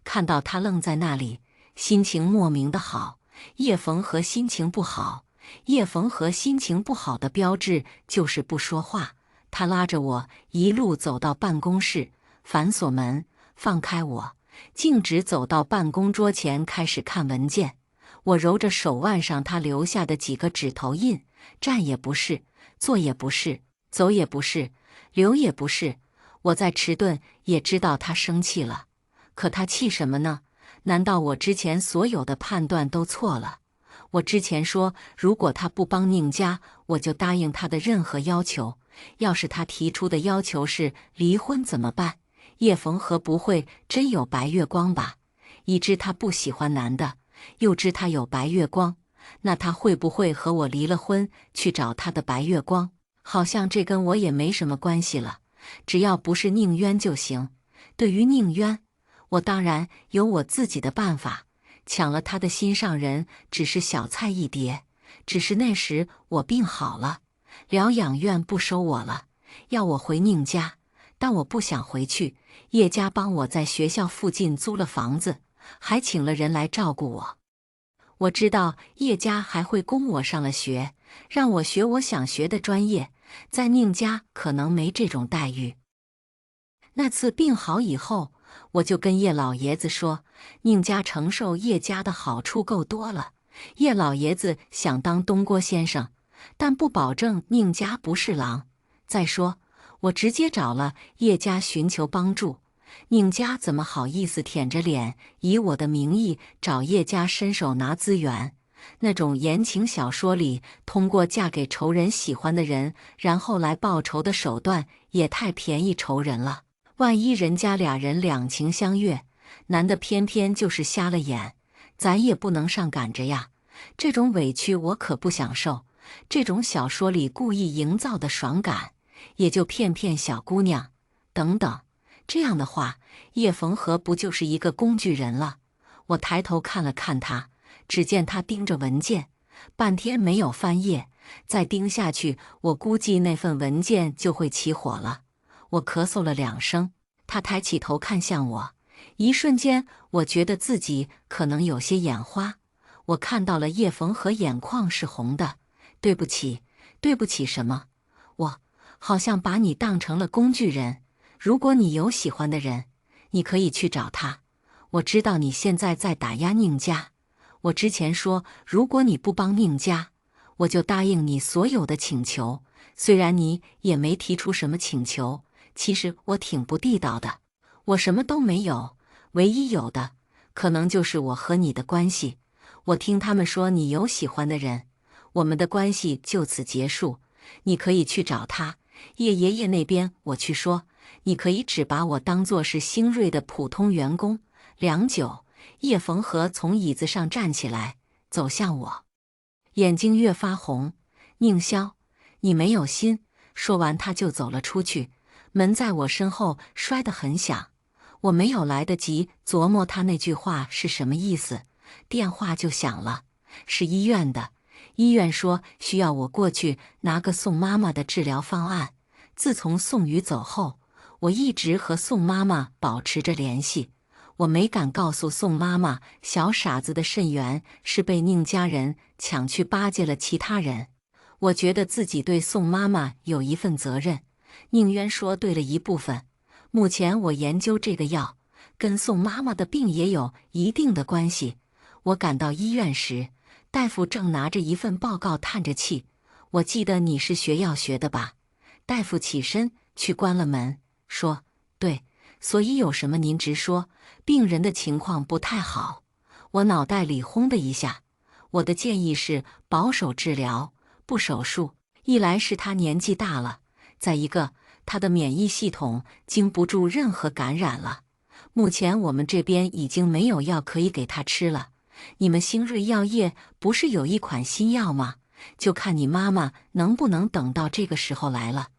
看到他愣在那里，心情莫名的好。叶逢和心情不好，叶逢和心情不好的标志就是不说话。他拉着我一路走到办公室，反锁门，放开我，径直走到办公桌前，开始看文件。我揉着手腕上他留下的几个指头印，站也不是，坐也不是，走也不是，留也不是。我再迟钝也知道他生气了，可他气什么呢？难道我之前所有的判断都错了？我之前说，如果他不帮宁家，我就答应他的任何要求。要是他提出的要求是离婚怎么办？叶逢和不会真有白月光吧？已知他不喜欢男的，又知他有白月光，那他会不会和我离了婚，去找他的白月光？好像这跟我也没什么关系了，只要不是宁渊就行。对于宁渊，我当然有我自己的办法。抢了他的心上人只是小菜一碟，只是那时我病好了，疗养院不收我了，要我回宁家，但我不想回去。叶家帮我在学校附近租了房子，还请了人来照顾我。我知道叶家还会供我上了学，让我学我想学的专业，在宁家可能没这种待遇。那次病好以后，我就跟叶老爷子说，宁家承受叶家的好处够多了。叶老爷子想当东郭先生，但不保证宁家不是狼。再说，我直接找了叶家寻求帮助，宁家怎么好意思舔着脸以我的名义找叶家伸手拿资源？那种言情小说里通过嫁给仇人喜欢的人，然后来报仇的手段也太便宜仇人了。万一人家俩人两情相悦，男的偏偏就是瞎了眼，咱也不能上赶着呀。这种委屈我可不想受，这种小说里故意营造的爽感，也就骗骗小姑娘。等等，这样的话，叶逢和不就是一个工具人了？我抬头看了看他，只见他盯着文件，半天没有翻页，再盯下去，我估计那份文件就会起火了。我咳嗽了2声，他抬起头看向我，一瞬间，我觉得自己可能有些眼花。我看到了叶逢和眼眶是红的。对不起，对不起什么？我好像把你当成了工具人。如果你有喜欢的人，你可以去找他。我知道你现在在打压宁家。我之前说，如果你不帮宁家，我就答应你所有的请求。虽然你也没提出什么请求，其实我挺不地道的。我什么都没有，唯一有的，可能就是我和你的关系。我听他们说你有喜欢的人，我们的关系就此结束。你可以去找他，叶爷爷那边我去说，你可以只把我当作是新锐的普通员工。良久，叶逢和从椅子上站起来，走向我，眼睛越发红。宁霄，你没有心。说完他就走了出去，门在我身后摔得很响。我没有来得及琢磨他那句话是什么意思，电话就响了，是医院的。医院说需要我过去拿个宋妈妈的治疗方案。自从宋宇走后，我一直和宋妈妈保持着联系。我没敢告诉宋妈妈，小傻子的肾源是被宁家人抢去巴结了其他人。我觉得自己对宋妈妈有一份责任。宁渊说对了一部分。目前我研究这个药，跟宋妈妈的病也有一定的关系。我赶到医院时，大夫正拿着一份报告叹着气。我记得你是学药学的吧？大夫起身去关了门，说：对，所以有什么您直说，病人的情况不太好。我脑袋里轰的一下，我的建议是保守治疗，不手术。一来是他年纪大了，再一个他的免疫系统经不住任何感染了。目前我们这边已经没有药可以给他吃了。你们新锐药业不是有一款新药吗？就看你妈妈能不能等到这个时候来了。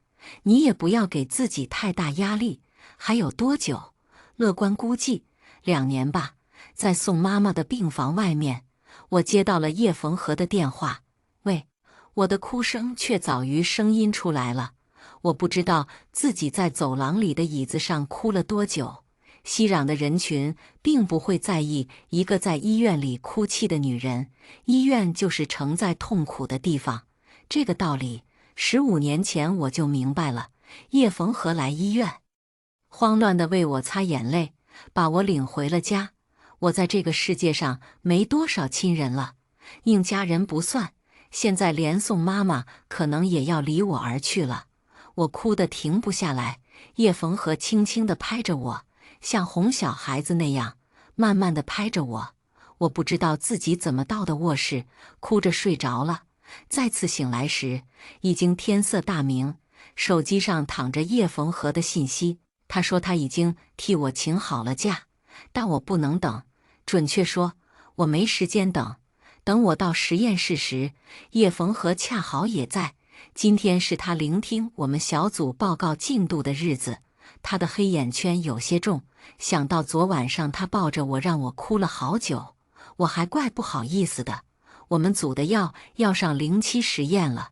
你也不要给自己太大压力。还有多久？乐观估计2年吧。在宋妈妈的病房外面，我接到了叶逢和的电话。喂，我的哭声却早于声音出来了。我不知道自己在走廊里的椅子上哭了多久。熙攘的人群并不会在意一个在医院里哭泣的女人，医院就是承载痛苦的地方。这个道理15年前我就明白了。叶逢和来医院，慌乱地为我擦眼泪，把我领回了家。我在这个世界上没多少亲人了，宁家人不算，现在连宋妈妈可能也要离我而去了。我哭得停不下来，叶逢和轻轻地拍着我，像哄小孩子那样，慢慢地拍着我。我不知道自己怎么到的卧室，哭着睡着了。再次醒来时，已经天色大明。手机上躺着叶逢和的信息，他说他已经替我请好了假，但我不能等。准确说，我没时间等。等我到实验室时，叶逢和恰好也在。今天是他聆听我们小组报告进度的日子。他的黑眼圈有些重，想到昨晚上他抱着我让我哭了好久，我还怪不好意思的。我们组的药要上07实验了，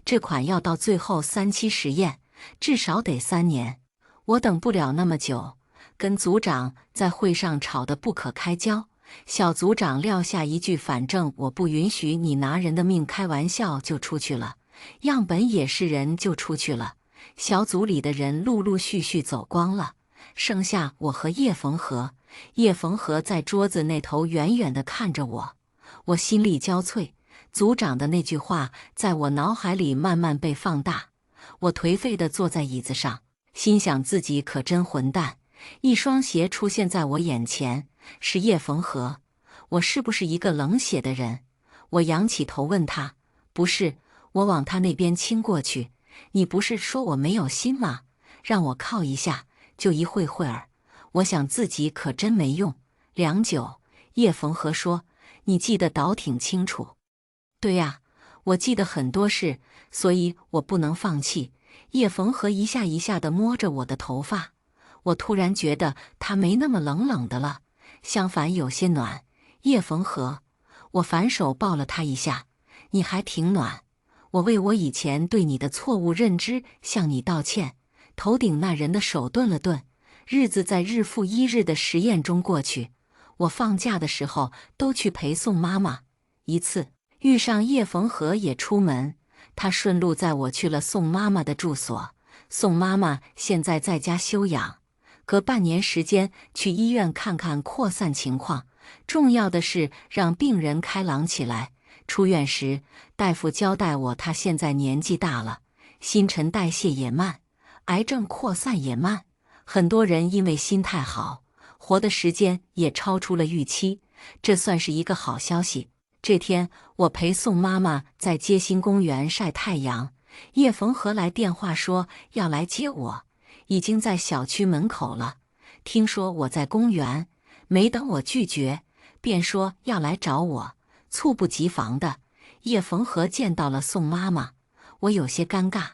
这款药到最后3期实验，至少得3年。我等不了那么久，跟组长在会上吵得不可开交。小组长撂下一句：“反正我不允许你拿人的命开玩笑”，就出去了。样本也是人就出去了。小组里的人陆陆续续走光了，剩下我和叶逢和。叶逢和在桌子那头远远地看着我，我心力交瘁。组长的那句话在我脑海里慢慢被放大。我颓废地坐在椅子上，心想自己可真混蛋。一双鞋出现在我眼前，是叶逢和。我是不是一个冷血的人？我仰起头问他。不是。我往他那边亲过去。你不是说我没有心吗？让我靠一下，就一会儿。我想自己可真没用。良久，叶逢和说：“你记得倒挺清楚。”对呀，我记得很多事，所以我不能放弃。叶逢和一下一下地摸着我的头发，我突然觉得他没那么冷的了，相反有些暖。叶逢和，我反手抱了他一下。你还挺暖。我为我以前对你的错误认知向你道歉。头顶那人的手顿了顿，日子在日复一日的实验中过去。我放假的时候都去陪宋妈妈。一次遇上叶逢和也出门，他顺路载我去了宋妈妈的住所。宋妈妈现在在家休养，隔半年时间去医院看看扩散情况。重要的是让病人开朗起来。出院时，大夫交代我，他现在年纪大了，新陈代谢也慢，癌症扩散也慢。很多人因为心态好，活的时间也超出了预期，这算是一个好消息。这天，我陪宋妈妈在街心公园晒太阳，叶逢和来电话说要来接我，已经在小区门口了。听说我在公园，没等我拒绝，便说要来找我。猝不及防的，叶逢和见到了宋妈妈，我有些尴尬，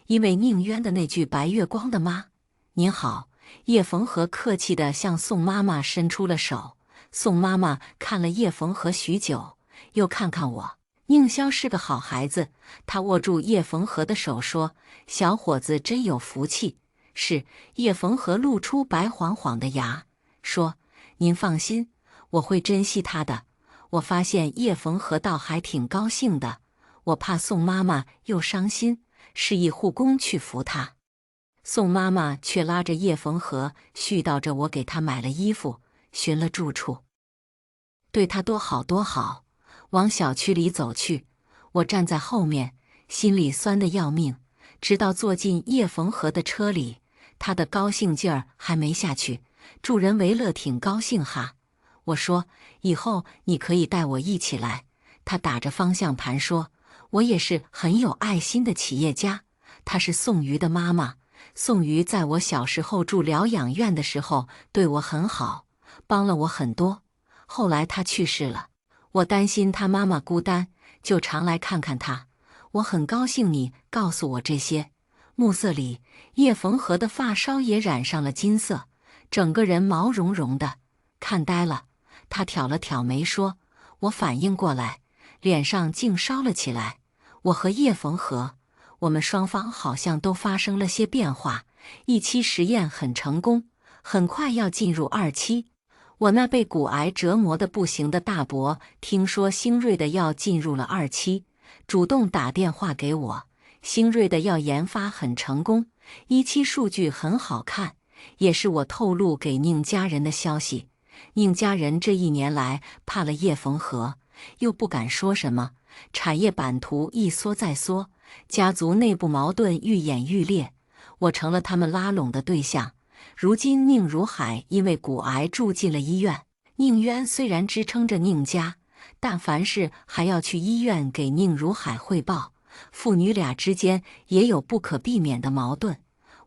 因为宁渊的那句白月光的妈。您好。叶逢和客气地向宋妈妈伸出了手。宋妈妈看了叶逢和许久，又看看我。宁霄是个好孩子，他握住叶逢和的手说：“小伙子真有福气。”是。叶逢和露出白晃晃的牙，说：“您放心，我会珍惜他的。”我发现叶逢和倒还挺高兴的，我怕宋妈妈又伤心，示意护工去扶她。宋妈妈却拉着叶逢和絮叨着我给她买了衣服，寻了住处，对她多好多好。往小区里走去，我站在后面，心里酸得要命。直到坐进叶逢和的车里，他的高兴劲儿还没下去。助人为乐挺高兴哈。我说：“以后你可以带我一起来。”他打着方向盘说：“我也是很有爱心的企业家。”她是宋瑜的妈妈。宋瑜在我小时候住疗养院的时候对我很好，帮了我很多。后来她去世了，我担心她妈妈孤单，就常来看看她。我很高兴你告诉我这些。暮色里，叶逢和的发梢也染上了金色，整个人毛茸茸的，看呆了。他挑了挑眉说：“我反应过来，脸上竟烧了起来。我和叶逢和，我们双方好像都发生了些变化。1期实验很成功，很快要进入2期。我那被骨癌折磨得不行的大伯，听说星瑞的药进入了2期，主动打电话给我。星瑞的药研发很成功，1期数据很好看，也是我透露给宁家人的消息。宁家人这1年来怕了叶逢和，又不敢说什么，产业版图一缩再缩，家族内部矛盾愈演愈烈，我成了他们拉拢的对象。如今宁如海因为骨癌住进了医院，宁渊虽然支撑着宁家，但凡事还要去医院给宁如海汇报，父女俩之间也有不可避免的矛盾。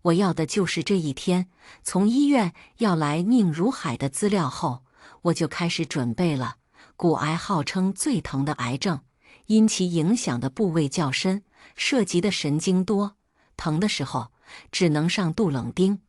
我要的就是这一天，从医院要来宁如海的资料后，我就开始准备了。骨癌号称最疼的癌症，因其影响的部位较深，涉及的神经多，疼的时候只能上杜冷丁。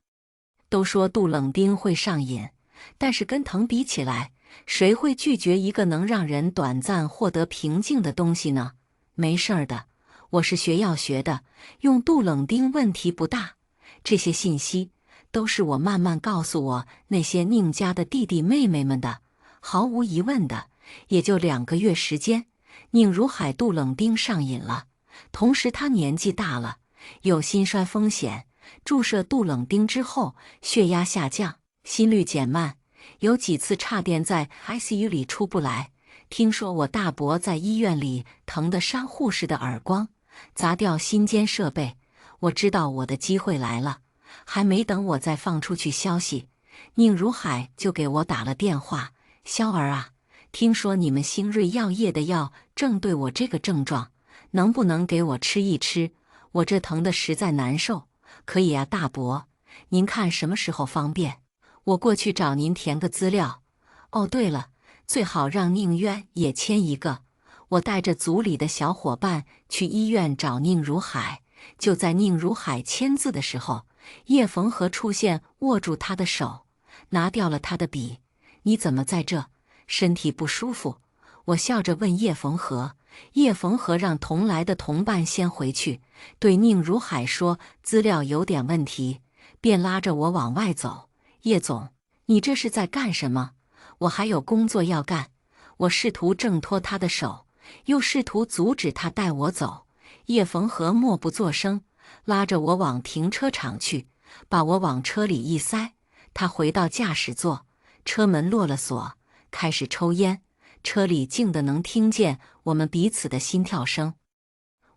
都说杜冷丁会上瘾，但是跟疼比起来，谁会拒绝一个能让人短暂获得平静的东西呢？没事儿的，我是学药学的，用杜冷丁问题不大。这些信息都是我慢慢告诉我那些宁家的弟弟妹妹们的。毫无疑问的，也就2个月时间，宁如海杜冷丁上瘾了。同时他年纪大了，有心衰风险，注射杜冷丁之后，血压下降，心率减慢，有几次差点在 ICU 里出不来。听说我大伯在医院里疼得扇护士的耳光，砸掉心监设备。我知道我的机会来了，还没等我再放出去消息，宁如海就给我打了电话：“肖儿啊，听说你们新瑞药业的药正对我这个症状，能不能给我吃一吃？我这疼得实在难受。”“可以啊，大伯，您看什么时候方便？我过去找您填个资料。哦，对了，最好让宁渊也签一个。”我带着组里的小伙伴去医院找宁如海，就在宁如海签字的时候，叶逢和出现，握住他的手，拿掉了他的笔。“你怎么在这？身体不舒服？”我笑着问叶逢和。叶逢和让同来的同伴先回去，对宁如海说资料有点问题，便拉着我往外走。“叶总，你这是在干什么？我还有工作要干。”我试图挣脱他的手，又试图阻止他带我走。叶逢和默不作声，拉着我往停车场去，把我往车里一塞。他回到驾驶座，车门落了锁，开始抽烟。车里静得能听见我们彼此的心跳声。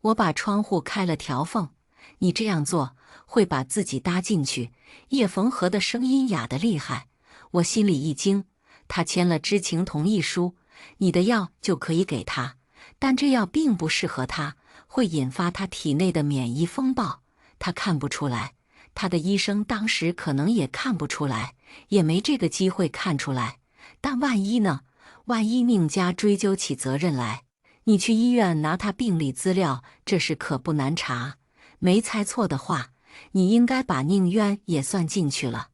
我把窗户开了条缝。“你这样做会把自己搭进去。”叶逢和的声音哑得厉害。我心里一惊。他签了知情同意书，你的药就可以给他，但这药并不适合他，会引发他体内的免疫风暴。他看不出来，他的医生当时可能也看不出来，也没这个机会看出来。但万一呢？万一宁家追究起责任来，你去医院拿他病历资料，这事可不难查。没猜错的话，你应该把宁渊也算进去了。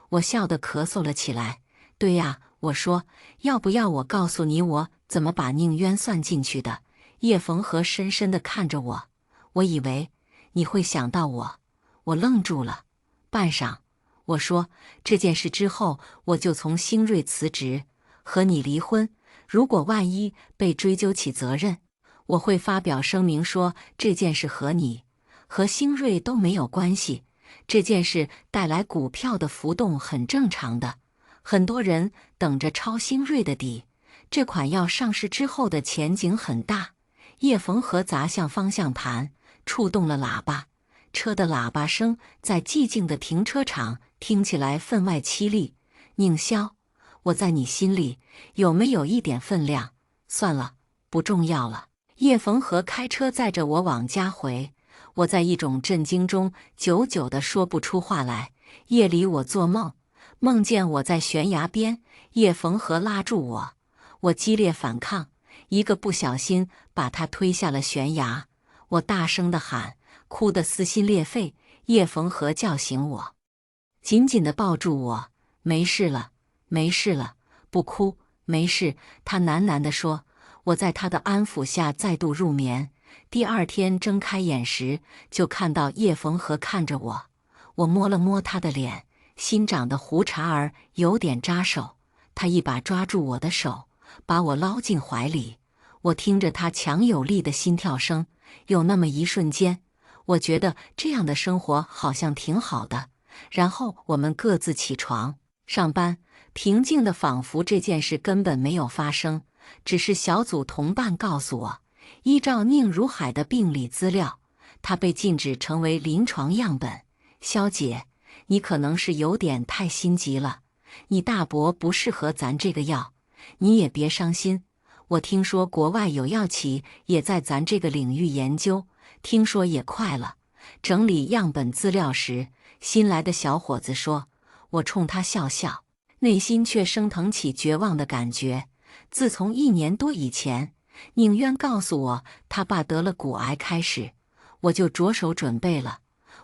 我笑得咳嗽了起来。“对呀。”我说，“要不要我告诉你我怎么把宁渊算进去的？”叶逢和深深地看着我。“我以为你会想到我。”我愣住了，半晌，我说：“这件事之后，我就从星瑞辞职，和你离婚。如果万一被追究起责任，我会发表声明说这件事和你、和星瑞都没有关系。这件事带来股票的浮动很正常的。很多人等着抄星瑞的底，这款药上市之后的前景很大。”叶逢和砸向方向盘，触动了喇叭，车的喇叭声在寂静的停车场听起来分外凄厉。“宁霄，我在你心里有没有一点分量？”“算了，不重要了。”叶逢和开车载着我往家回。我在一种震惊中久久地说不出话来。夜里我做梦，梦见我在悬崖边，叶逢和拉住我，我激烈反抗，一个不小心把他推下了悬崖。我大声地喊，哭得撕心裂肺。叶逢和叫醒我，紧紧地抱住我：“没事了，没事了，不哭，没事。”他喃喃地说。我在他的安抚下再度入眠。第二天睁开眼时，就看到叶逢和看着我。我摸了摸他的脸，新长的胡茬儿有点扎手。他一把抓住我的手，把我捞进怀里。我听着他强有力的心跳声，有那么一瞬间，我觉得这样的生活好像挺好的。然后我们各自起床上班，平静的仿佛这件事根本没有发生。只是小组同伴告诉我，依照宁如海的病理资料，他被禁止成为临床样本。“肖姐，你可能是有点太心急了，你大伯不适合咱这个药，你也别伤心。我听说国外有药企也在咱这个领域研究，听说也快了。”整理样本资料时，新来的小伙子说。我冲他笑笑，内心却升腾起绝望的感觉。自从1年多以前，宁渊告诉我他爸得了骨癌开始，我就着手准备了。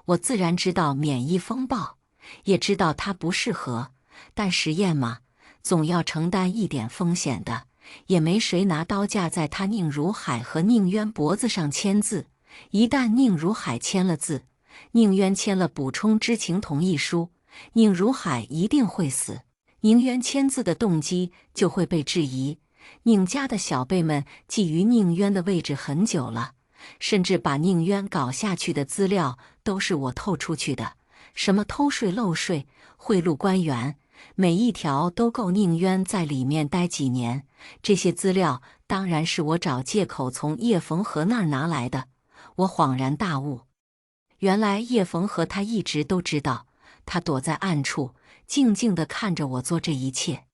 我自然知道免疫风暴，也知道他不适合，但实验嘛，总要承担一点风险的。也没谁拿刀架在他宁如海和宁渊脖子上签字。一旦宁如海签了字，宁渊签了补充知情同意书，宁如海一定会死。宁渊签字的动机就会被质疑。宁家的小辈们觊觎宁渊的位置很久了，甚至把宁渊搞下去的资料都是我透出去的。什么偷税漏税、贿赂官员，每一条都够宁渊在里面待几年。这些资料当然是我找借口从叶逢和那儿拿来的。我恍然大悟，原来叶逢和他一直都知道，他躲在暗处，静静地看着我做这一切，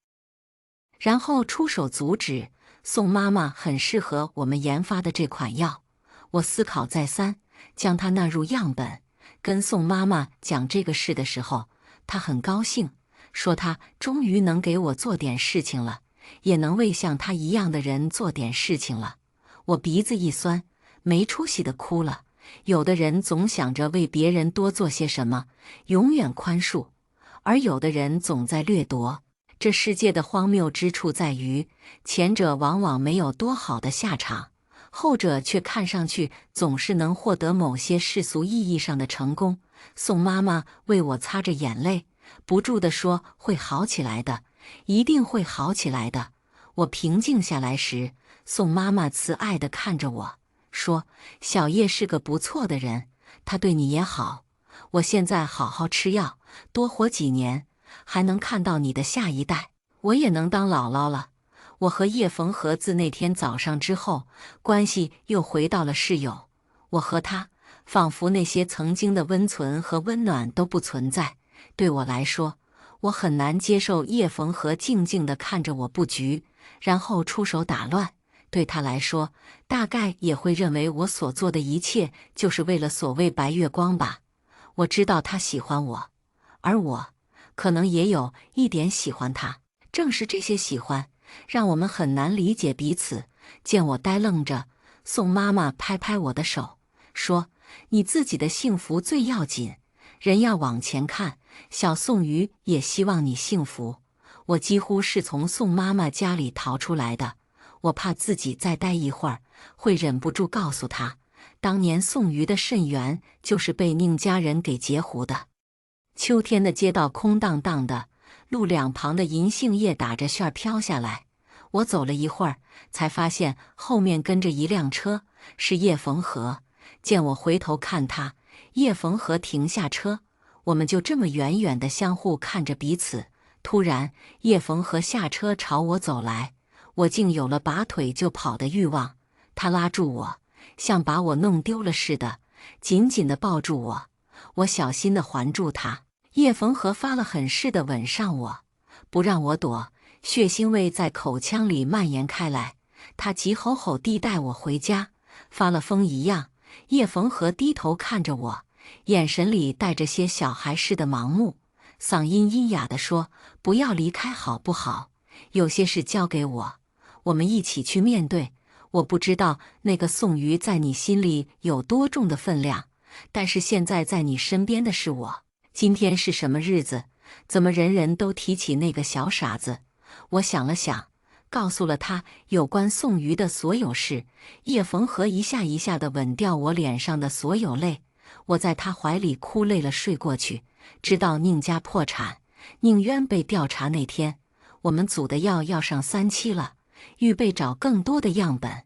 然后出手阻止。宋妈妈很适合我们研发的这款药，我思考再三，将它纳入样本。跟宋妈妈讲这个事的时候，她很高兴，说她终于能给我做点事情了，也能为像她一样的人做点事情了。我鼻子一酸，没出息地哭了。有的人总想着为别人多做些什么，永远宽恕，而有的人总在掠夺。这世界的荒谬之处在于，前者往往没有多好的下场，后者却看上去总是能获得某些世俗意义上的成功。宋妈妈为我擦着眼泪，不住地说：“会好起来的，一定会好起来的。”我平静下来时，宋妈妈慈爱地看着我，说：“小叶是个不错的人，他对你也好。我现在好好吃药，多活几年，还能看到你的下一代，我也能当姥姥了。”我和叶逢和自那天早上之后，关系又回到了室友。我和他仿佛那些曾经的温存和温暖都不存在。对我来说，我很难接受叶逢和静静地看着我布局，然后出手打乱。对他来说，大概也会认为我所做的一切就是为了所谓白月光吧。我知道他喜欢我，而我可能也有一点喜欢他。正是这些喜欢，让我们很难理解彼此。见我呆愣着，宋妈妈拍拍我的手，说：“你自己的幸福最要紧，人要往前看。小宋鱼也希望你幸福。”我几乎是从宋妈妈家里逃出来的，我怕自己再待一会儿，会忍不住告诉她，当年宋鱼的肾源就是被宁家人给截胡的。秋天的街道空荡荡的，路两旁的银杏叶打着旋儿飘下来。我走了一会儿，才发现后面跟着一辆车，是叶逢和。见我回头看他，叶逢和停下车，我们就这么远远地相互看着彼此。突然，叶逢和下车朝我走来，我竟有了拔腿就跑的欲望。他拉住我，像把我弄丢了似的，紧紧地抱住我。我小心地环住他，叶逢和发了狠似的吻上我，不让我躲，血腥味在口腔里蔓延开来。他急吼吼地带我回家，发了疯一样。叶逢和低头看着我，眼神里带着些小孩似的盲目，嗓音阴哑地说：“不要离开好不好？有些事交给我，我们一起去面对。我不知道那个宋瑜在你心里有多重的分量，但是现在在你身边的是我。今天是什么日子？怎么人人都提起那个小傻子？”我想了想，告诉了他有关宋瑜的所有事。叶逢和一下一下地吻掉我脸上的所有泪，我在他怀里哭累了睡过去。直到宁家破产，宁渊被调查那天，我们组的药要上3期了，预备找更多的样本。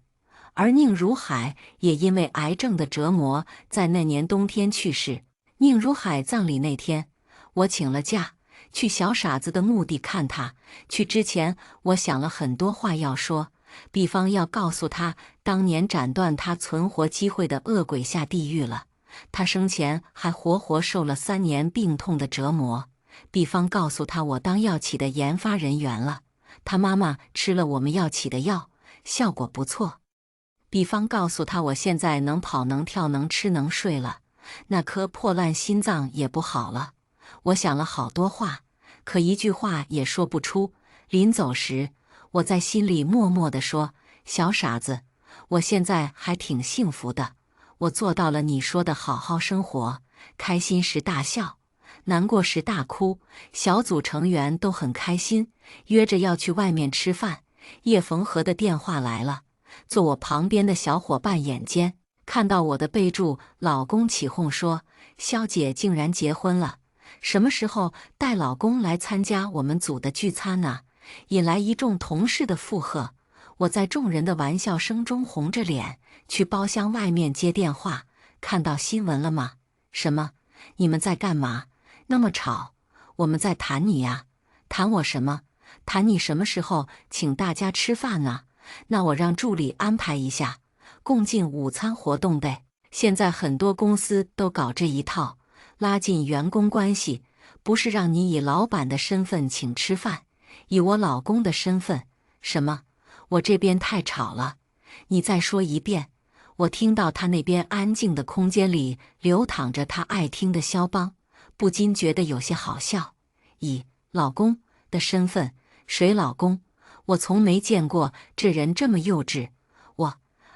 而宁如海也因为癌症的折磨，在那年冬天去世。宁如海葬礼那天，我请了假，去小傻子的墓地看他。去之前，我想了很多话要说，比方要告诉他，当年斩断他存活机会的恶鬼下地狱了。他生前还活活受了3年病痛的折磨。比方告诉他，我当药企的研发人员了，他妈妈吃了我们药企的药，效果不错。比方告诉他，我现在能跑能跳能吃能睡了，那颗破烂心脏也不好了。我想了好多话，可一句话也说不出。临走时，我在心里默默地说：“小傻子，我现在还挺幸福的。我做到了你说的好好生活，开心时大笑，难过时大哭。小组成员都很开心，约着要去外面吃饭。”叶逢和的电话来了，坐我旁边的小伙伴眼尖，看到我的备注，老公起哄说：“肖姐竟然结婚了，什么时候带老公来参加我们组的聚餐呢？”引来一众同事的附和。我在众人的玩笑声中红着脸去包厢外面接电话。看到新闻了吗？什么？你们在干嘛？那么吵，我们在谈你呀。谈我什么？谈你什么时候请大家吃饭呢？那我让助理安排一下，共进午餐活动呗。现在很多公司都搞这一套，拉近员工关系，不是让你以老板的身份请吃饭，以我老公的身份。什么？我这边太吵了，你再说一遍。我听到他那边安静的空间里流淌着他爱听的肖邦，不禁觉得有些好笑。以老公的身份，谁老公？我从没见过这人这么幼稚。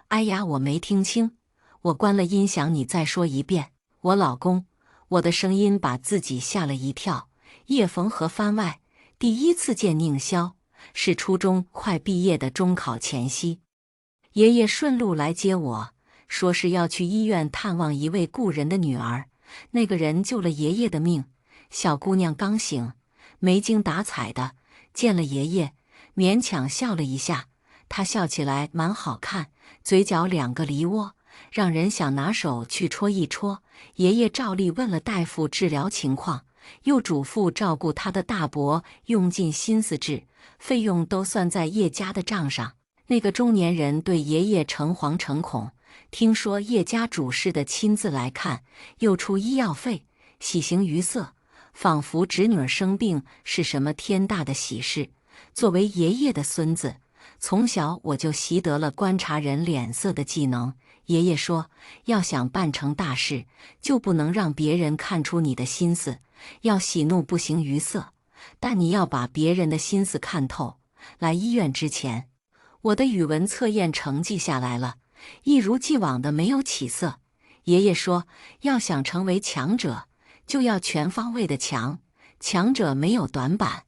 哎呀，我没听清。我关了音响，你再说一遍。我老公。我的声音把自己吓了一跳。叶逢和番外，第一次见宁霄，是初中快毕业的中考前夕。爷爷顺路来接我，说是要去医院探望一位故人的女儿，那个人救了爷爷的命。小姑娘刚醒，没精打采的，见了爷爷，勉强笑了一下。她笑起来蛮好看，嘴角2个梨窝，让人想拿手去戳一戳。爷爷照例问了大夫治疗情况，又嘱咐照顾他的大伯用尽心思治，费用都算在叶家的账上。那个中年人对爷爷诚惶诚恐，听说叶家主事的亲自来看，又出医药费，喜形于色，仿佛侄女儿生病是什么天大的喜事。作为爷爷的孙子，从小我就习得了观察人脸色的技能。爷爷说，要想办成大事，就不能让别人看出你的心思，要喜怒不形于色，但你要把别人的心思看透。来医院之前，我的语文测验成绩下来了，一如既往的没有起色。爷爷说，要想成为强者，就要全方位的强，强者没有短板，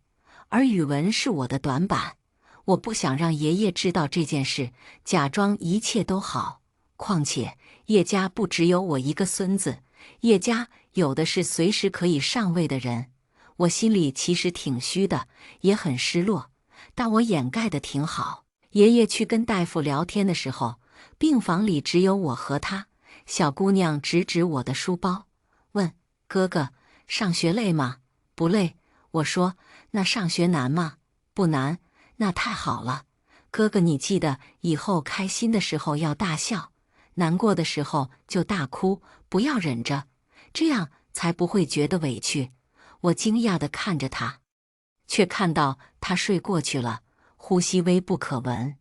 而语文是我的短板。我不想让爷爷知道这件事，假装一切都好。况且叶家不只有我一个孙子，叶家有的是随时可以上位的人。我心里其实挺虚的，也很失落，但我掩盖得挺好。爷爷去跟大夫聊天的时候，病房里只有我和他。小姑娘指指我的书包，问：哥哥，上学累吗？不累。我说：那上学难吗？不难。那太好了。哥哥，你记得以后开心的时候要大笑，难过的时候就大哭，不要忍着，这样才不会觉得委屈。我惊讶地看着他，却看到他睡过去了，呼吸微不可闻。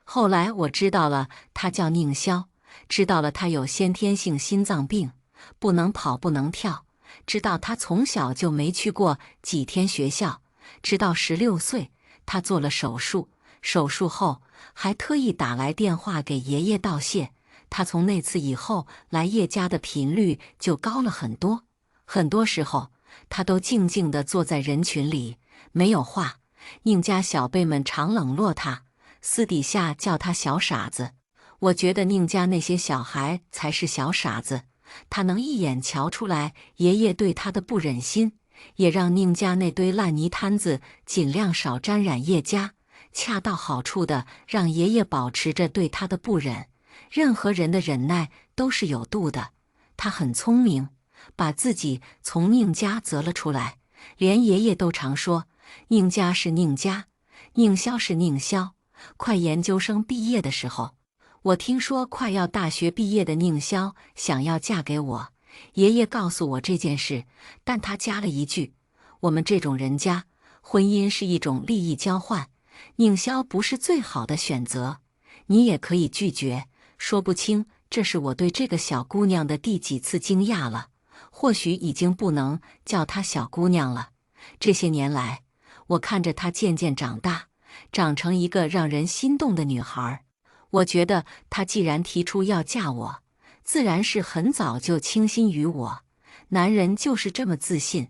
后来我知道了，他叫宁霄，知道了他有先天性心脏病，不能跑不能跳，知道他从小就没去过几天学校，直到16岁他做了手术，手术后还特意打来电话给爷爷道谢。他从那次以后来叶家的频率就高了很多，很多时候他都静静地坐在人群里，没有话。宁家小辈们常冷落他，私底下叫他小傻子。我觉得宁家那些小孩才是小傻子，他能一眼瞧出来爷爷对他的不忍心，也让宁家那堆烂泥摊子尽量少沾染叶家，恰到好处的让爷爷保持着对他的不忍。任何人的忍耐都是有度的，他很聪明，把自己从宁家择了出来。连爷爷都常说，宁家是宁家，宁霄是宁霄。快研究生毕业的时候，我听说快要大学毕业的宁霄想要嫁给我，爷爷告诉我这件事，但他加了一句：我们这种人家，婚姻是一种利益交换，宁霄不是最好的选择，你也可以拒绝。说不清这是我对这个小姑娘的第几次惊讶了，或许已经不能叫她小姑娘了。这些年来，我看着她渐渐长大，长成一个让人心动的女孩。我觉得她既然提出要嫁我，自然是很早就倾心于我。男人就是这么自信。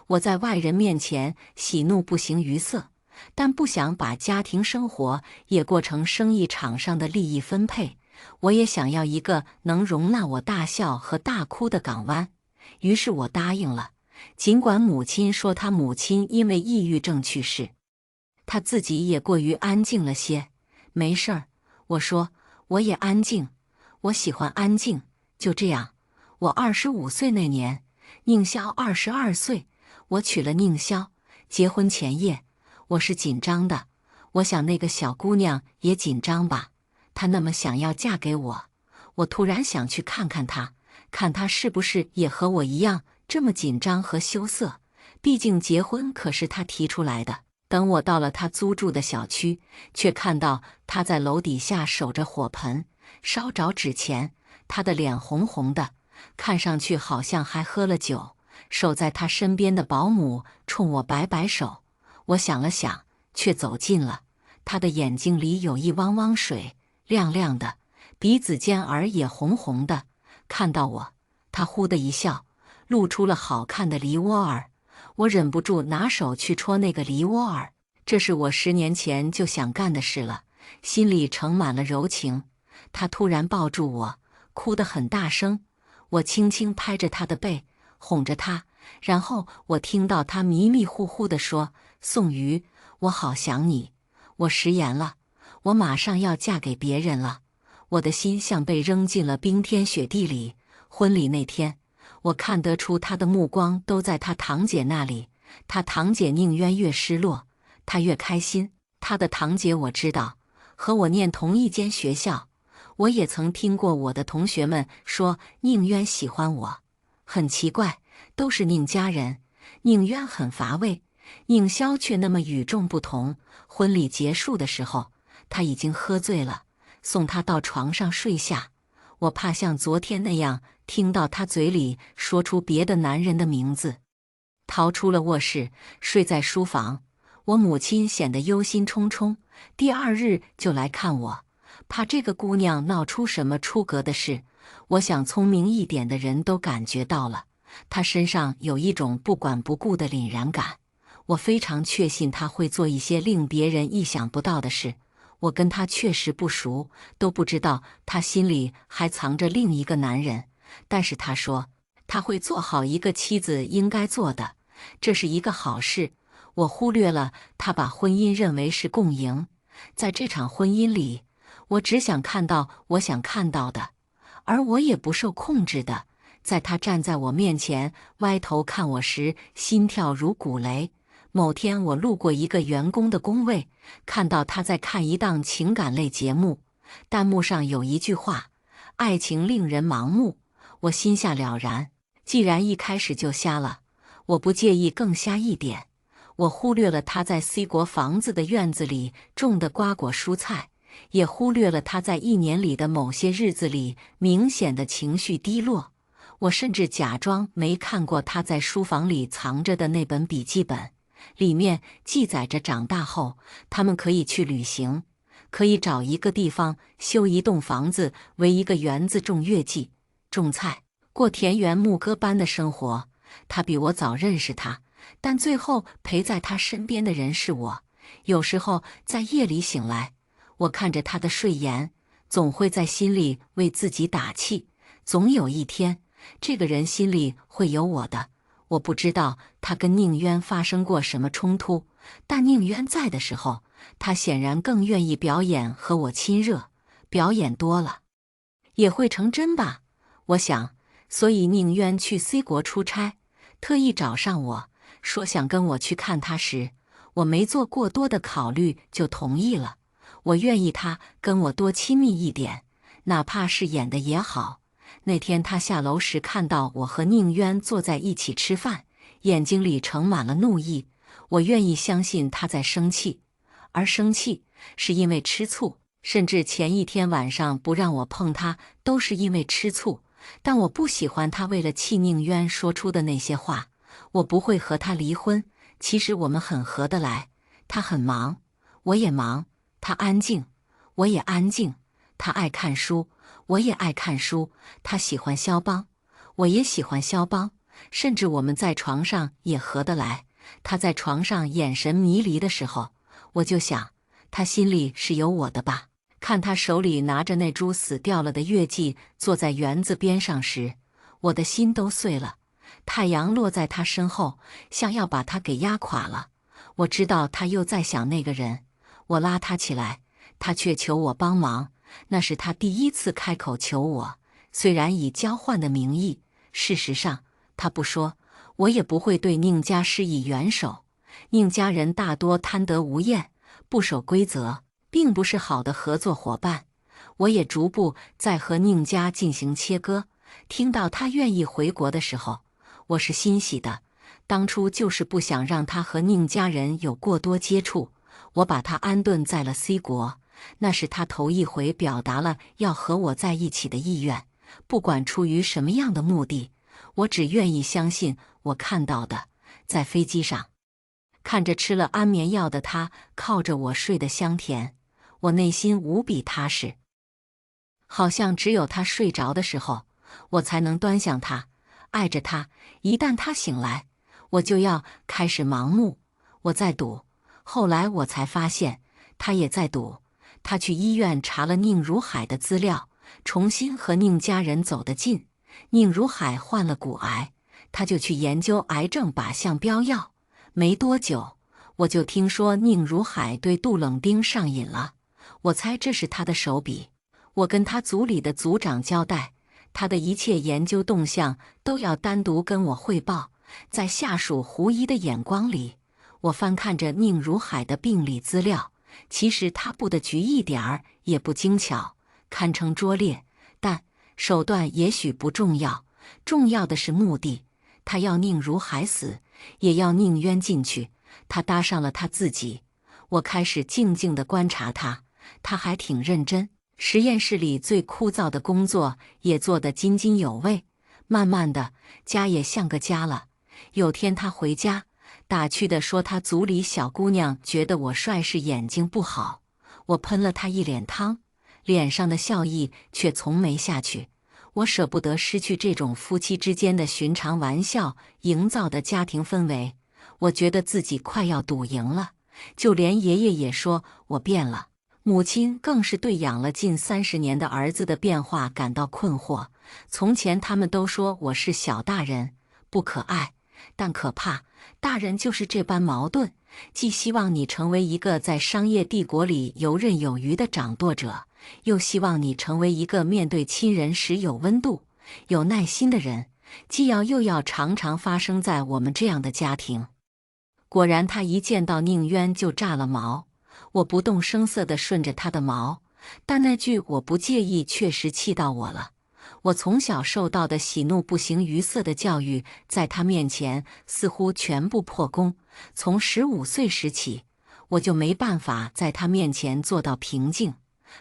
我在外人面前喜怒不形于色，但不想把家庭生活也过成生意场上的利益分配。我也想要一个能容纳我大笑和大哭的港湾，于是我答应了。尽管母亲说她母亲因为抑郁症去世，她自己也过于安静了些。没事儿，我说，我也安静，我喜欢安静。就这样，我25岁那年，宁霄22岁，我娶了宁霄。结婚前夜，我是紧张的，我想那个小姑娘也紧张吧，她那么想要嫁给我，我突然想去看看她，看她是不是也和我一样这么紧张和羞涩。毕竟结婚可是她提出来的。等我到了她租住的小区，却看到她在楼底下守着火盆，烧着纸钱，她的脸红红的，看上去好像还喝了酒。守在她身边的保姆冲我摆摆手，我想了想，却走近了。她的眼睛里有一汪汪水，亮亮的，鼻子尖儿也红红的。看到我，她呼的一笑，露出了好看的梨窝儿。我忍不住拿手去戳那个梨窝儿，这是我10年前就想干的事了，心里盛满了柔情。她突然抱住我，哭得很大声，我轻轻拍着她的背，哄着她，然后我听到她迷迷糊糊地说：“宋瑜，我好想你，我食言了，我马上要嫁给别人了。”我的心像被扔进了冰天雪地里。婚礼那天，我看得出她的目光都在她堂姐那里。她堂姐宁渊越失落，她越开心。她的堂姐我知道，和我念同一间学校，我也曾听过我的同学们说宁渊喜欢我。很奇怪，都是宁家人，宁渊很乏味，宁霄却那么与众不同。婚礼结束的时候，他已经喝醉了，送他到床上睡下。我怕像昨天那样听到他嘴里说出别的男人的名字，逃出了卧室，睡在书房。我母亲显得忧心忡忡，第2日就来看我，怕这个姑娘闹出什么出格的事。我想聪明一点的人都感觉到了，她身上有一种不管不顾的凛然感。我非常确信她会做一些令别人意想不到的事。我跟她确实不熟，都不知道她心里还藏着另一个男人。但是她说，她会做好一个妻子应该做的，这是一个好事。我忽略了她把婚姻认为是共赢。在这场婚姻里，我只想看到我想看到的，而我也不受控制的。在她站在我面前歪头看我时，心跳如鼓雷。某天我路过一个员工的工位，看到他在看一档情感类节目，弹幕上有一句话：“爱情令人盲目。”我心下了然，既然一开始就瞎了，我不介意更瞎一点。我忽略了他在 C 国房子的院子里种的瓜果蔬菜，也忽略了他在1年里的某些日子里明显的情绪低落。我甚至假装没看过他在书房里藏着的那本笔记本，里面记载着长大后他们可以去旅行，可以找一个地方修一栋房子，围一个园子种月季、种菜，过田园牧歌般的生活。他比我早认识他，但最后陪在他身边的人是我。有时候在夜里醒来，我看着他的睡颜，总会在心里为自己打气，总有一天，这个人心里会有我的。我不知道他跟宁渊发生过什么冲突，但宁渊在的时候，他显然更愿意表演和我亲热，表演多了，也会成真吧？我想，所以宁渊去 C 国出差，特意找上我，说想跟我去看他时，我没做过多的考虑就同意了。我愿意他跟我多亲密一点，哪怕是演的也好。那天他下楼时看到我和宁渊坐在一起吃饭，眼睛里盛满了怒意。我愿意相信他在生气，而生气是因为吃醋，甚至前一天晚上不让我碰他都是因为吃醋。但我不喜欢他为了气宁渊说出的那些话。我不会和他离婚，其实我们很合得来。他很忙，我也忙；他安静，我也安静；他爱看书，我也爱看书；他喜欢肖邦，我也喜欢肖邦。甚至我们在床上也合得来。他在床上眼神迷离的时候，我就想，他心里是有我的吧。看他手里拿着那株死掉了的月季，坐在园子边上时，我的心都碎了。太阳落在他身后，像要把他给压垮了。我知道他又在想那个人，我拉他起来，他却求我帮忙。那是他第一次开口求我，虽然以交换的名义，事实上他不说，我也不会对宁家施以援手。宁家人大多贪得无厌，不守规则，并不是好的合作伙伴。我也逐步在和宁家进行切割。听到他愿意回国的时候，我是欣喜的。当初就是不想让他和宁家人有过多接触，我把他安顿在了 C 国，那是他头一回表达了要和我在一起的意愿。不管出于什么样的目的，我只愿意相信我看到的。在飞机上，看着吃了安眠药的他靠着我睡得香甜，我内心无比踏实。好像只有他睡着的时候，我才能端详他，爱着他。一旦他醒来，我就要开始盲目。我在赌，后来我才发现，他也在赌。他去医院查了宁如海的资料，重新和宁家人走得近。宁如海患了骨癌，他就去研究癌症靶向标药。没多久，我就听说宁如海对杜冷丁上瘾了。我猜这是他的手笔。我跟他组里的组长交代，他的一切研究动向都要单独跟我汇报。在下属狐疑的眼光里，我翻看着宁如海的病理资料。其实他布的局一点儿也不精巧，堪称拙劣，但手段也许不重要，重要的是目的。他要宁如海死，也要宁渊进去。他搭上了他自己。我开始静静地观察他，他还挺认真，实验室里最枯燥的工作也做得津津有味。慢慢的，家也像个家了。有天他回家，打趣地说他组里小姑娘觉得我帅是眼睛不好。我喷了他一脸汤，脸上的笑意却从没下去。我舍不得失去这种夫妻之间的寻常玩笑营造的家庭氛围。我觉得自己快要赌赢了，就连爷爷也说我变了。母亲更是对养了近30年的儿子的变化感到困惑。从前他们都说我是小大人，不可爱，但可怕。大人就是这般矛盾，既希望你成为一个在商业帝国里游刃有余的掌舵者，又希望你成为一个面对亲人时有温度、有耐心的人。既要又要常常发生在我们这样的家庭。果然，他一见到宁渊就炸了毛。我不动声色地顺着他的毛，但那句我不介意确实气到我了。我从小受到的喜怒不形于色的教育，在他面前似乎全部破功。从15岁时起，我就没办法在他面前做到平静，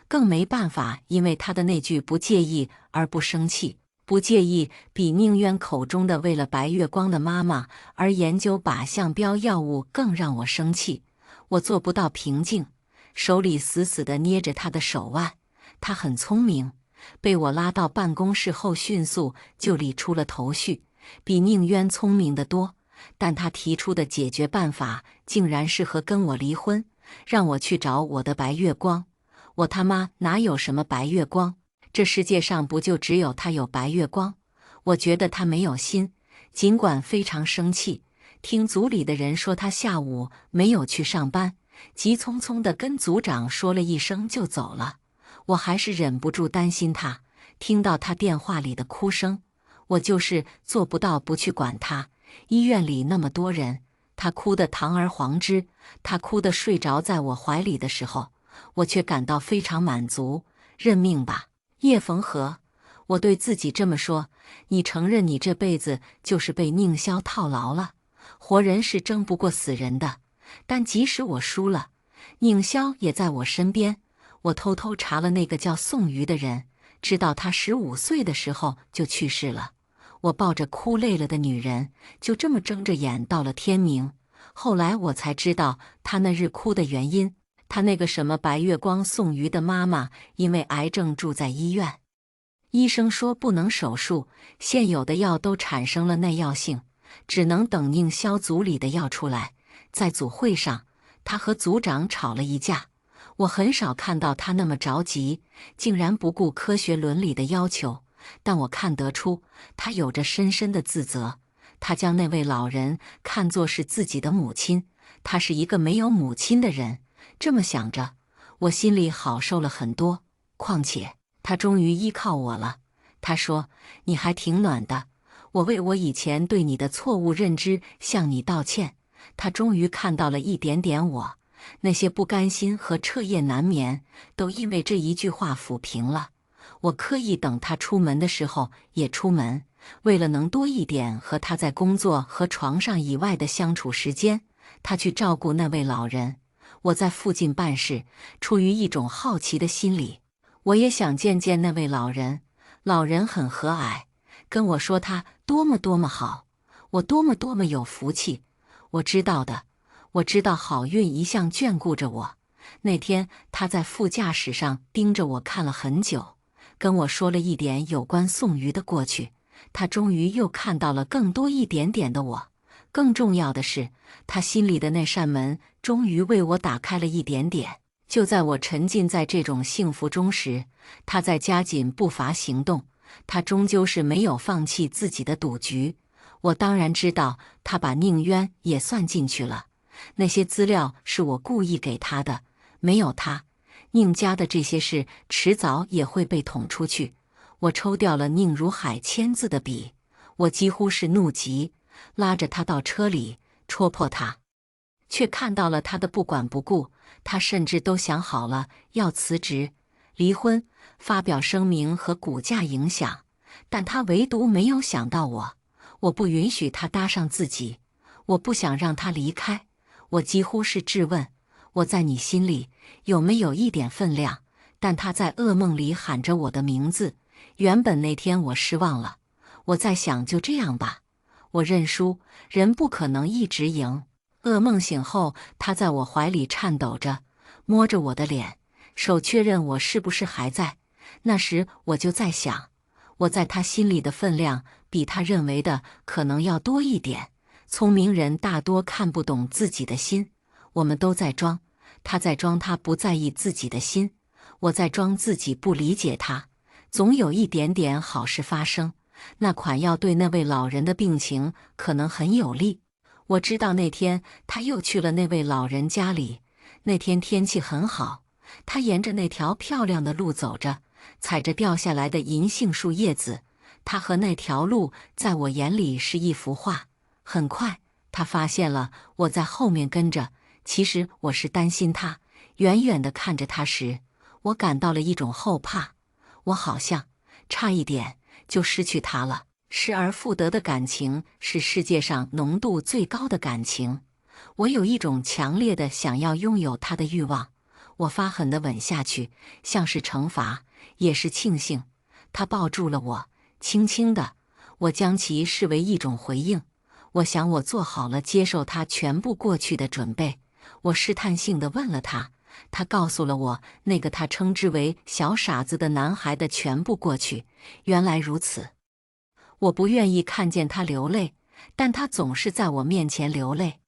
更没办法因为他的那句不介意而不生气。不介意比宁渊口中的为了白月光的妈妈而研究靶向标药物更让我生气。我做不到平静，手里死死地捏着他的手腕。他很聪明，被我拉到办公室后迅速就理出了头绪，比宁渊聪明得多。但他提出的解决办法竟然是和跟我离婚，让我去找我的白月光。我他妈哪有什么白月光？这世界上不就只有他有白月光？我觉得他没有心，尽管非常生气。听组里的人说他下午没有去上班，急匆匆地跟组长说了一声就走了。我还是忍不住担心他。听到他电话里的哭声，我就是做不到不去管他。医院里那么多人，他哭得堂而皇之，他哭得睡着在我怀里的时候，我却感到非常满足。认命吧，叶逢和，我对自己这么说。你承认你这辈子就是被宁霄套牢了。活人是争不过死人的，但即使我输了，宁霄也在我身边。我偷偷查了那个叫宋瑜的人，知道他15岁的时候就去世了。我抱着哭累了的女人，就这么睁着眼到了天明。后来我才知道他那日哭的原因，他那个什么白月光宋瑜的妈妈因为癌症住在医院，医生说不能手术，现有的药都产生了耐药性，只能等宁霄组里的药出来。在组会上，他和组长吵了一架。我很少看到他那么着急，竟然不顾科学伦理的要求。但我看得出，他有着深深的自责。他将那位老人看作是自己的母亲，他是一个没有母亲的人。这么想着，我心里好受了很多。况且，他终于依靠我了。他说：“你还挺暖的。”我为我以前对你的错误认知向你道歉。他终于看到了一点点我，那些不甘心和彻夜难眠，都因为这一句话抚平了。我刻意等他出门的时候也出门，为了能多一点和他在工作和床上以外的相处时间，他去照顾那位老人。我在附近办事，出于一种好奇的心理，我也想见见那位老人。老人很和蔼，跟我说他多么多么好，我多么多么有福气。我知道的，我知道好运一向眷顾着我。那天他在副驾驶上盯着我看了很久，跟我说了一点有关宋瑜的过去。他终于又看到了更多一点点的我。更重要的是，他心里的那扇门终于为我打开了一点点。就在我沉浸在这种幸福中时，他在加紧步伐行动。他终究是没有放弃自己的赌局。我当然知道他把宁渊也算进去了，那些资料是我故意给他的，没有他，宁家的这些事迟早也会被捅出去。我抽掉了宁如海签字的笔，我几乎是怒极，拉着他到车里，戳破他，却看到了他的不管不顾。他甚至都想好了要辞职、离婚、发表声明和股价影响，但他唯独没有想到我。我不允许他搭上自己，我不想让他离开。我几乎是质问，我在你心里有没有一点分量？但他在噩梦里喊着我的名字。原本那天我失望了，我在想就这样吧，我认输，人不可能一直赢。噩梦醒后，他在我怀里颤抖着，摸着我的脸，手确认我是不是还在。那时我就在想，我在他心里的分量比他认为的可能要多一点。聪明人大多看不懂自己的心，我们都在装，他在装他不在意自己的心，我在装自己不理解他。总有一点点好事发生，那款药对那位老人的病情可能很有利。我知道那天他又去了那位老人家里，那天天气很好，他沿着那条漂亮的路走着，踩着掉下来的银杏树叶子。他和那条路在我眼里是一幅画。很快，他发现了我在后面跟着。其实我是担心他。远远地看着他时，我感到了一种后怕。我好像差一点就失去他了。失而复得的感情是世界上浓度最高的感情。我有一种强烈的想要拥有他的欲望。我发狠地吻下去，像是惩罚，也是庆幸。他抱住了我，轻轻的，我将其视为一种回应。我想我做好了接受他全部过去的准备。我试探性地问了他，他告诉了我那个他称之为小傻子的男孩的全部过去。原来如此。我不愿意看见他流泪，但他总是在我面前流泪。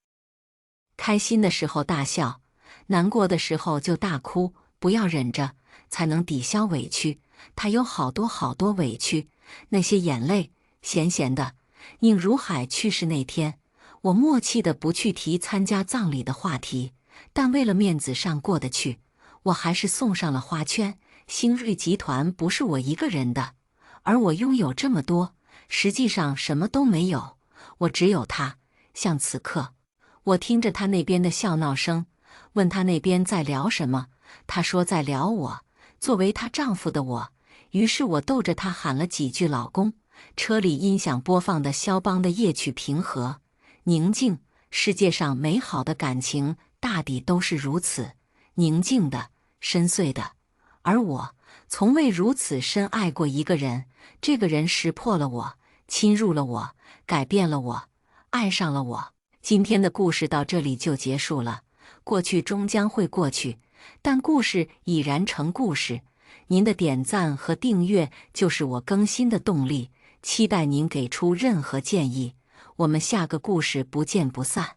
开心的时候大笑，难过的时候就大哭，不要忍着，才能抵消委屈。他有好多好多委屈，那些眼泪，咸咸的。宁如海去世那天，我默契的不去提参加葬礼的话题，但为了面子上过得去，我还是送上了花圈。新锐集团不是我一个人的，而我拥有这么多，实际上什么都没有，我只有他。像此刻，我听着他那边的笑闹声，问他那边在聊什么，他说在聊我，作为他丈夫的我。于是我逗着他喊了几句老公。车里音响播放的肖邦的夜曲平和宁静。世界上美好的感情大抵都是如此，宁静的，深邃的。而我从未如此深爱过一个人，这个人识破了我，侵入了我，改变了我，爱上了我。今天的故事到这里就结束了。过去终将会过去，但故事已然成故事。您的点赞和订阅就是我更新的动力，期待您给出任何建议。我们下个故事不见不散。